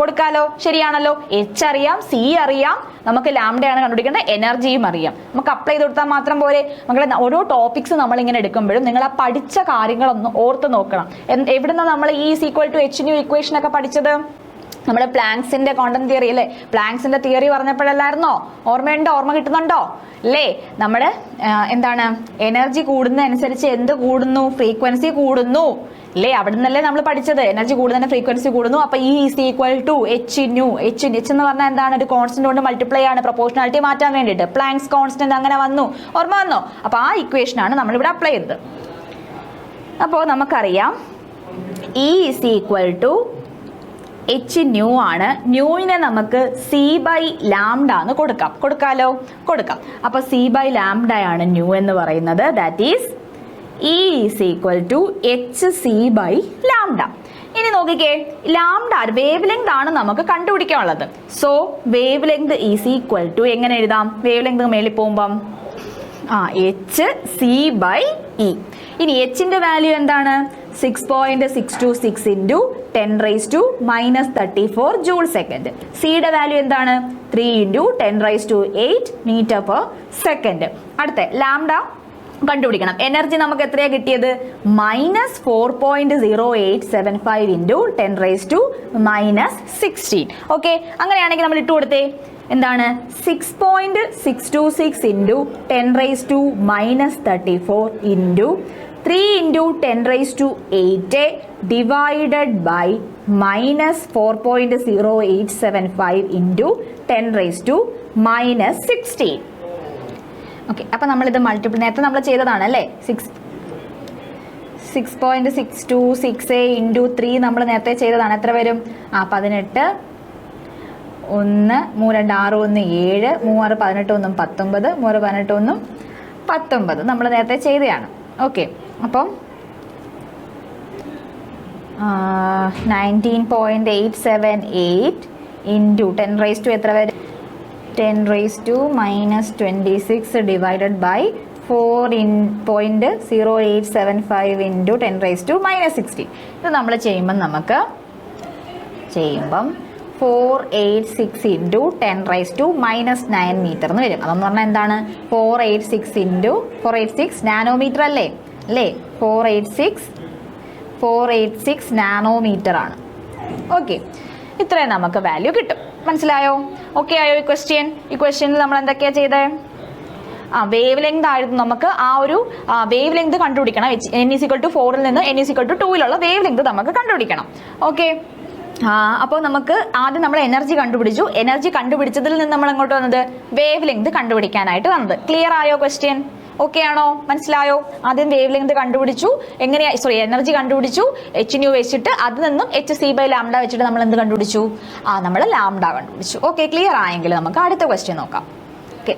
കൊടുക്കാലോ? ശരിയാണല്ലോ. h അറിയാം, c അറിയാം, നമുക്ക് ലാംഡയാണ് കണ്ടുപിടിക്കേണ്ടത്, എനർജിയും അറിയാം. നമുക്ക് അപ്ലൈ ചെയ്ത് കൊടുത്താൽ മാത്രം പോലെ. മക്കളെ, ഓരോ ടോപ്പിക്സ് നമ്മൾ ഇങ്ങനെ എടുക്കുമ്പോഴും നിങ്ങൾ ആ പഠിച്ച കാര്യങ്ങളൊന്ന് ഓർത്ത് നോക്കണം. എവിടുന്ന നമ്മൾ E is equal to h nu equation ഒക്കെ പഠിച്ചത്? നമ്മൾ പ്ലാങ്ക്സിന്റെ ക്വാണ്ടം തിയറി അല്ലേ? പ്ലാങ്ക്സിന്റെ തിയറി പറഞ്ഞപ്പോഴല്ലായിരുന്നോ? ഓർമ്മ കിട്ടുന്നുണ്ടോ? അല്ലേ? നമ്മുടെ എന്താണ് എനർജി കൂടുന്നതനുസരിച്ച് എന്ത് കൂടുന്നു? ഫ്രീക്വൻസി കൂടുന്നു അല്ലേ? അവിടെ നിന്നല്ലേ നമ്മൾ പഠിച്ചത് എനർജി കൂടുന്നതിന്റെ ഫ്രീക്വൻസി കൂടുന്നു. അപ്പൊ E is equal to H nu. H എന്ന് പറഞ്ഞാൽ എന്താണ്? ഒരു കോൺസ്റ്റന്റ് കൊണ്ട് മൾട്ടിപ്ലൈ ആണ്, പ്രൊപ്പോർഷണാലിറ്റി മാറ്റാൻ വേണ്ടിയിട്ട്. പ്ലാങ്ക്സ് കോൺസ്റ്റന്റ് അങ്ങനെ വന്നു, ഓർമ്മ വന്നോ? അപ്പൊ ആ ഇക്വേഷൻ ആണ് നമ്മളിവിടെ അപ്ലൈ ചെയ്തത്. അപ്പോൾ നമുക്കറിയാം E is equal to H nu ആണ്. ന്യൂവിനെ നമുക്ക് സി ബൈ ലാംഡ എന്ന് കൊടുക്കാലോ? കൊടുക്കാം. അപ്പൊ സി ബൈ ലാംഡ ആണ് ന്യൂ എന്ന് പറയുന്നത്. That is E is equal to H C by lambda. ഇനി നോക്കിക്കേ, ലാംഡ വേവ് ലെങ്ത് ആണ് നമുക്ക് കണ്ടുപിടിക്കാനുള്ളത്. So wave length is equal to എങ്ങനെ എഴുതാം? വേവ് ലെങ്ത് മേളിൽ പോകുമ്പം എച്ച് സി ബൈ ഇ. ഇനി എച്ചിന്റെ വാല്യൂ എന്താണ്? 6.626 ഇൻറ്റു 10⁻⁻34 ജൂൾ സെക്കൻഡ്. സിയുടെ വാല്യൂ എന്താണ്? 3 ഇൻറ്റു 10⁸8 മീറ്റർ പെർ സെക്കൻഡ്. അടുത്ത ലാംഡ കണ്ടുപിടിക്കണം. എനർജി നമുക്ക് എത്രയാണ് കിട്ടിയത്? -4.0875 ഇൻറ്റു 10⁻⁻16. ഓക്കെ, അങ്ങനെയാണെങ്കിൽ നമ്മൾ ഇട്ട് കൊടുത്തേ എന്താണ്? 6.626 into 10⁻⁻34 into 3 into 10⁻8 divided by -4.0875 into 10⁻⁻16. Okay, അപ്പം നമ്മളിത് മൾട്ടിപ്പിൾ നേരത്തെ നമ്മൾ ചെയ്തതാണ് അല്ലേ? 6.626 ഇൻറ്റു 3 നമ്മൾ നേരത്തെ ചെയ്തതാണ്. എത്ര വരും? 18, 1 3 2 6 1 7, 3 6 18 1 19, 3 18 1 19 നമ്മൾ നേരത്തെ ചെയ്തതാണ്. ഓക്കെ, അപ്പം 19.878 ഇൻറ്റു 10 എത്ര വരും? 10⁻⁻26 ഡിവൈഡഡ് ബൈ 4.0875 ഇൻറ്റു 10⁻⁻16. ഇത് നമ്മൾ ചെയ്യുമ്പം 486 ഇൻറ്റു 10⁻⁻9 മീറ്റർ എന്ന് വരും. അതെന്ന് പറഞ്ഞാൽ എന്താണ്? 486 നാനോമീറ്റർ അല്ലേ? 486 നാനോമീറ്റർ ആണ്. ഓക്കെ, ഇത്രയും നമുക്ക് വാല്യൂ കിട്ടും. മനസ്സിലായോ? ഓക്കെ ആയോ ഈ ക്വസ്റ്റ്യനിൽ നമ്മൾ എന്തൊക്കെയാ ചെയ്തത്? വേവ് ലെങ്ത് ആയിരുന്നു. നമുക്ക് ആ ഒരു വേവ് ലെങ്ത് കണ്ടുപിടിക്കണം. n=4 നിന്ന് n=2 വേവ് ലെങ്ത് നമുക്ക് കണ്ടുപിടിക്കണം. ഓക്കെ, അപ്പോൾ നമുക്ക് ആദ്യം നമ്മൾ എനർജി കണ്ടുപിടിച്ചു. എനർജി കണ്ടുപിടിച്ചതിൽ നിന്ന് നമ്മൾ എങ്ങോട്ട് വന്നത്? വേവ് ലെങ്ത് കണ്ടുപിടിക്കാനായിട്ട് വന്നത്. ക്ലിയർ ആയോ ക്വസ്റ്റ്യൻ? ഓക്കെ ആണോ? മനസ്സിലായോ? ആദ്യം വേവ് ലെങ്ത് കണ്ടുപിടിച്ചു. എനർജി കണ്ടുപിടിച്ചു. എച്ച് ന്യൂ വെച്ചിട്ട് അതിൽ നിന്നും എച്ച് സി ബൈ ലാംഡ വെച്ചിട്ട് നമ്മൾ എന്ത് കണ്ടുപിടിച്ചു? നമ്മൾ ലാംഡ കണ്ടുപിടിച്ചു. ഓക്കെ, ക്ലിയർ ആയെങ്കിൽ നമുക്ക് അടുത്ത ക്വസ്റ്റ്യൻ നോക്കാം. ഓക്കെ,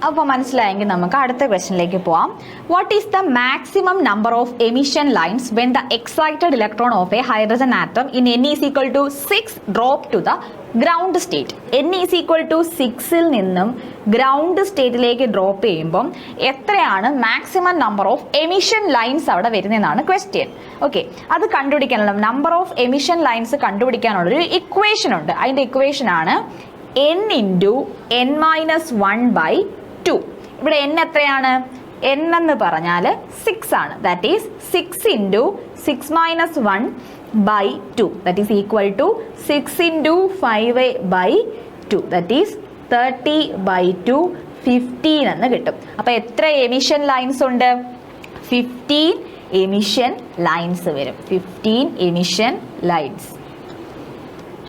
അപ്പോൾ മനസ്സിലായെങ്കിൽ നമുക്ക് അടുത്ത ക്വസ്റ്റ്യനിലേക്ക് പോവാം. What is the maximum number of emission lines when the excited electron of a hydrogen atom in n=6 drop to the ground state? n=6ൽ നിന്നും ഗ്രൗണ്ട് സ്റ്റേറ്റിലേക്ക് ഡ്രോപ്പ് ചെയ്യുമ്പം എത്രയാണ് maximum number of emission lines അവിടെ വരുന്നതെന്നാണ് ക്വസ്റ്റ്യൻ. ഓക്കെ, അത് കണ്ടുപിടിക്കാനുള്ള number of emission lines കണ്ടുപിടിക്കാനുള്ളൊരു ഇക്വേഷൻ ഉണ്ട്. അതിൻ്റെ ഇക്വേഷൻ ആണ് n ഇൻറ്റു n-1/2. ഇവിടെ n എത്രയാണ്? n എന്ന് പറഞ്ഞാൽ 6 ആണ്. That is 6 into 6-1/2. That is equal to 6 into 5/2. That is 30/2, 15 എന്ന് കിട്ടും. അപ്പോൾ എത്ര എമിഷൻ ലൈൻസ് ഉണ്ട്? 15 എമിഷൻ ലൈൻസ് വരും. 15 എമിഷൻ ലൈൻസ്.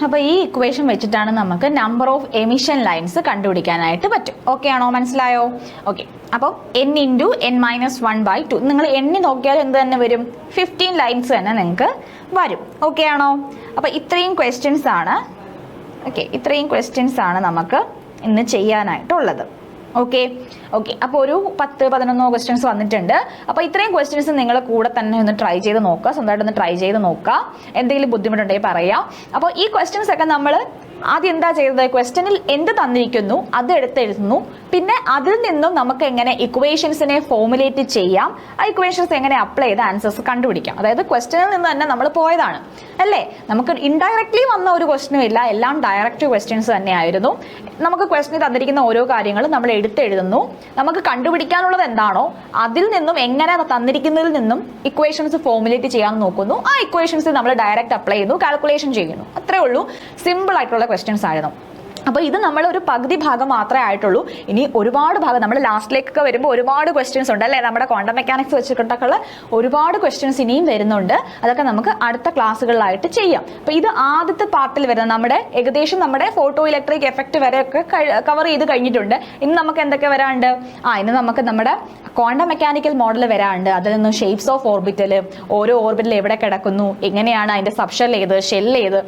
അപ്പോൾ ഈ ഇക്വേഷൻ വെച്ചിട്ടാണ് നമുക്ക് നമ്പർ ഓഫ് എമിഷൻ ലൈൻസ് കണ്ടുപിടിക്കാനായിട്ട് പറ്റും. ഓക്കെ ആണോ? മനസ്സിലായോ? ഓക്കെ, അപ്പോൾ n ഇൻറ്റു n-1/2 നിങ്ങൾ എണ്ണി നോക്കിയാൽ എന്ത് തന്നെ വരും? 15 ലൈൻസ് തന്നെ നിങ്ങൾക്ക് വരും. ഓക്കെ ആണോ? അപ്പോൾ ഇത്രയും ക്വസ്റ്റ്യൻസ് ആണ് നമുക്ക് ഇന്ന് ചെയ്യാനായിട്ടുള്ളത്. ഓക്കെ, അപ്പോൾ ഒരു 10-11 ക്വസ്റ്റ്യൻസ് വന്നിട്ടുണ്ട്. അപ്പോൾ ഇത്രയും ക്വസ്റ്റ്യൻസ് നിങ്ങൾ കൂടെ തന്നെ ഒന്ന് ട്രൈ ചെയ്ത് നോക്കുക, സ്വന്തമായിട്ടൊന്ന് ട്രൈ ചെയ്ത് നോക്കുക. എന്തെങ്കിലും ബുദ്ധിമുട്ടുണ്ടെങ്കിൽ പറയാം. അപ്പോൾ ഈ ക്വസ്റ്റ്യൻസ് ഒക്കെ നമ്മൾ ആദ്യം എന്താ ചെയ്തത്? ക്വസ്റ്റ്യനിൽ എന്ത് തന്നിരിക്കുന്നു അത് എടുത്തെഴുതുന്നു. പിന്നെ അതിൽ നിന്നും നമുക്ക് എങ്ങനെ ഇക്വേഷൻസിനെ ഫോർമുലേറ്റ് ചെയ്യാം, ആ ഇക്വേഷൻസ് എങ്ങനെ അപ്ലൈ ചെയ്ത് ആൻസേഴ്സ് കണ്ടുപിടിക്കാം. അതായത് ക്വസ്റ്റ്യനിൽ നിന്ന് തന്നെ നമ്മൾ പോയതാണ് അല്ലേ? നമുക്ക് ഇൻഡയറക്ട്ലി വന്ന ഒരു ക്വസ്റ്റ്യനും ഇല്ല, എല്ലാം ഡയറക്റ്റ് ക്വസ്റ്റ്യൻസ് തന്നെയായിരുന്നു. നമുക്ക് ക്വസ്റ്റ്യൻ തന്നിരിക്കുന്ന ഓരോ കാര്യങ്ങളും നമ്മൾ എടുത്തെഴുതുന്നു. നമുക്ക് കണ്ടുപിടിക്കാനുള്ളത് എന്താണോ അതിൽ നിന്നും എങ്ങനെ തന്നിരിക്കുന്നതിൽ നിന്നും ഇക്വേഷൻസ് ഫോർമുലേറ്റ് ചെയ്യാൻ നോക്കുന്നു. ആ ഇക്വേഷൻസ് നമ്മൾ ഡയറക്റ്റ് അപ്ലൈ ചെയ്യുന്നു, കാൽക്കുലേഷൻ ചെയ്യുന്നു. അത്രേ ഉള്ളൂ. സിമ്പിൾ ആയിട്ടുള്ള ക്വസ്റ്റ്യൻസ് ആയിരുന്നു. അപ്പോൾ ഇത് നമ്മൾ ഒരു പകുതി ഭാഗം മാത്രമേ ആയിട്ടുള്ളൂ. ഇനി ഒരുപാട് ഭാഗം നമ്മൾ ലാസ്റ്റിലേക്കൊക്കെ വരുമ്പോൾ ഒരുപാട് ക്വസ്റ്റ്യൻസ് ഉണ്ട് അല്ലേ, നമ്മുടെ ക്വാണ്ടം മെക്കാനിക്സ് വെച്ചിട്ടുള്ള ഒരുപാട് ക്വസ്റ്റ്യൻസ് ഇനിയും വരുന്നുണ്ട്. അതൊക്കെ നമുക്ക് അടുത്ത ക്ലാസ്സുകളിലായിട്ട് ചെയ്യാം. അപ്പോൾ ഇത് ആദ്യത്തെ പാർട്ടിൽ വരുന്ന നമ്മുടെ ഏകദേശം നമ്മുടെ ഫോട്ടോ ഇലക്ട്രിക് എഫക്റ്റ് വരെയൊക്കെ കവർ ചെയ്ത് കഴിഞ്ഞിട്ടുണ്ട്. ഇനി നമുക്ക് എന്തൊക്കെ വരാണ്ട്, ഇനി നമുക്ക് നമ്മുടെ ക്വാണ്ടം മെക്കാനിക്കൽ മോഡൽ വരാണ്ട്, അതിൽ നിന്ന് ഷേപ്സ് ഓഫ് ഓർബിറ്റൽ, ഓരോ ഓർബിറ്റൽ എവിടെ കിടക്കുന്നു, എങ്ങനെയാണ് അതിന്റെ സബ്ഷെൽ ഏത്, ഷെൽ ഏത്,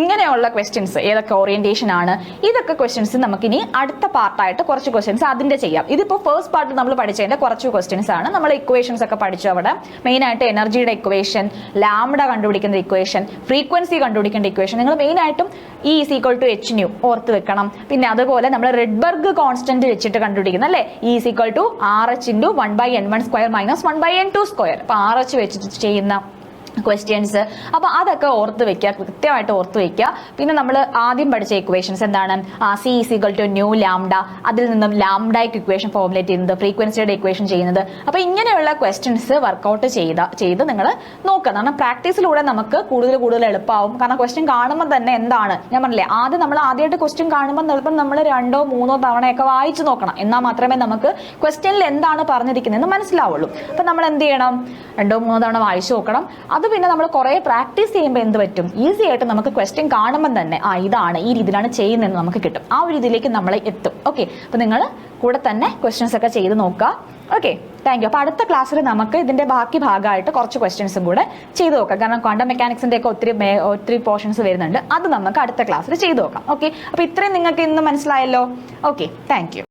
ഇങ്ങനെയുള്ള ക്വസ്റ്റ്യൻസ്, ഏതൊക്കെ ഓറിയന്റേഷൻ ആണ്, ഇതൊക്കെ ക്വസ്റ്റ്യൻസ് നമുക്കിനി അടുത്ത പാർട്ടായിട്ട് കുറച്ച് ക്വസ്റ്റ്യൻസ് അതിന്റെ ചെയ്യാം. ഇതിപ്പോൾ ഫസ്റ്റ് പാർട്ട് നമ്മൾ പഠിച്ചതിന്റെ കുറച്ച് ക്വസ്റ്റ്യൻസ് ആണ്. നമ്മൾ ഇക്വേഷൻസ് ഒക്കെ പഠിച്ചു. അവിടെ മെയിൻ ആയിട്ട് എനർജിയുടെ ഇക്വേഷൻ, ലാംഡ കണ്ടുപിടിക്കുന്ന ഇക്വേഷൻ, ഫ്രീക്വൻസി കണ്ടുപിടിക്കേണ്ട ഇക്വേഷൻ, നിങ്ങൾ മെയിൻ ആയിട്ടും E = h nu ഓർത്ത് വെക്കണം. പിന്നെ അതുപോലെ നമ്മൾ റെഡ്ബർഗ് കോൺസ്റ്റന്റ് വെച്ചിട്ട് കണ്ടുപിടിക്കുന്ന അല്ലേ, E = RH × 1/n1² - 1/n2². അപ്പൊ RH വെച്ചിട്ട് ചെയ്യുന്ന ക്വസ്റ്റ്യൻസ്, അപ്പോൾ അതൊക്കെ ഓർത്ത് വെക്കുക, കൃത്യമായിട്ട് ഓർത്ത് വെക്കുക. പിന്നെ നമ്മൾ ആദ്യം പഠിച്ച ഇക്വേഷൻസ് എന്താണ്, C = ന്യൂ ലാംഡ, അതിൽ നിന്നും ലാംഡയ്ക്ക് ഇക്വേഷൻ ഫോർമുലേറ്റ് ചെയ്യുന്നത്, ഫ്രീക്വൻസിയുടെ ഇക്വേഷൻ ചെയ്യുന്നത്. അപ്പോൾ ഇങ്ങനെയുള്ള ക്വസ്റ്റ്യൻസ് വർക്കൗട്ട് ചെയ്ത് നിങ്ങൾ നോക്കുക. കാരണം പ്രാക്ടീസിലൂടെ നമുക്ക് കൂടുതൽ എളുപ്പമാവും. കാരണം ക്വസ്റ്റ്യൻ കാണുമ്പോൾ തന്നെ എന്താണ് ഞാൻ പറഞ്ഞില്ലേ, നമ്മൾ ആദ്യമായിട്ട് ക്വസ്റ്റ്യൻ കാണുമ്പോൾ ചിലപ്പോൾ നമ്മൾ 2 or 3 തവണയൊക്കെ വായിച്ചു നോക്കണം. എന്നാൽ മാത്രമേ നമുക്ക് ക്വസ്റ്റ്യനിൽ എന്താണ് പറഞ്ഞിരിക്കുന്നതെന്ന് മനസ്സിലാവുള്ളൂ. അപ്പം നമ്മൾ എന്ത് ചെയ്യണം, 2 or 3 തവണ വായിച്ചു നോക്കണം. അത് പിന്നെ നമ്മൾ കുറേ പ്രാക്ടീസ് ചെയ്യുമ്പോൾ എന്ത് പറ്റും, ഈസി ആയിട്ട് നമുക്ക് ക്വസ്റ്റ്യൻ കാണുമ്പോൾ തന്നെ ഇതാണ് ഈ രീതിയിലാണ് ചെയ്യുന്നതെന്ന് നമുക്ക് കിട്ടും. ആ ഒരു രീതിയിലേക്ക് നമ്മൾ എത്തും. ഓക്കെ, അപ്പോൾ നിങ്ങൾ കൂടെ തന്നെ ക്വസ്റ്റ്യൻസ് ഒക്കെ ചെയ്ത് നോക്കുക. Okay, thank you. അപ്പോൾ അടുത്ത ക്ലാസ്സിൽ നമുക്ക് ഇതിന്റെ ബാക്കി ഭാഗമായിട്ട് കുറച്ച് ക്വസ്റ്റ്യൻസും കൂടെ ചെയ്ത് നോക്കാം. കാരണം ക്വാണ്ടം മെക്കാനിക്സിന്റെ ഒക്കെ ഒത്തിരി പോർഷൻസ് വരുന്നുണ്ട്. അത് നമുക്ക് അടുത്ത ക്ലാസ്സിൽ ചെയ്ത് നോക്കാം. ഓക്കെ, അപ്പോൾ ഇത്രയും നിങ്ങൾക്ക് ഇന്ന് മനസ്സിലായല്ലോ. Okay, thank you.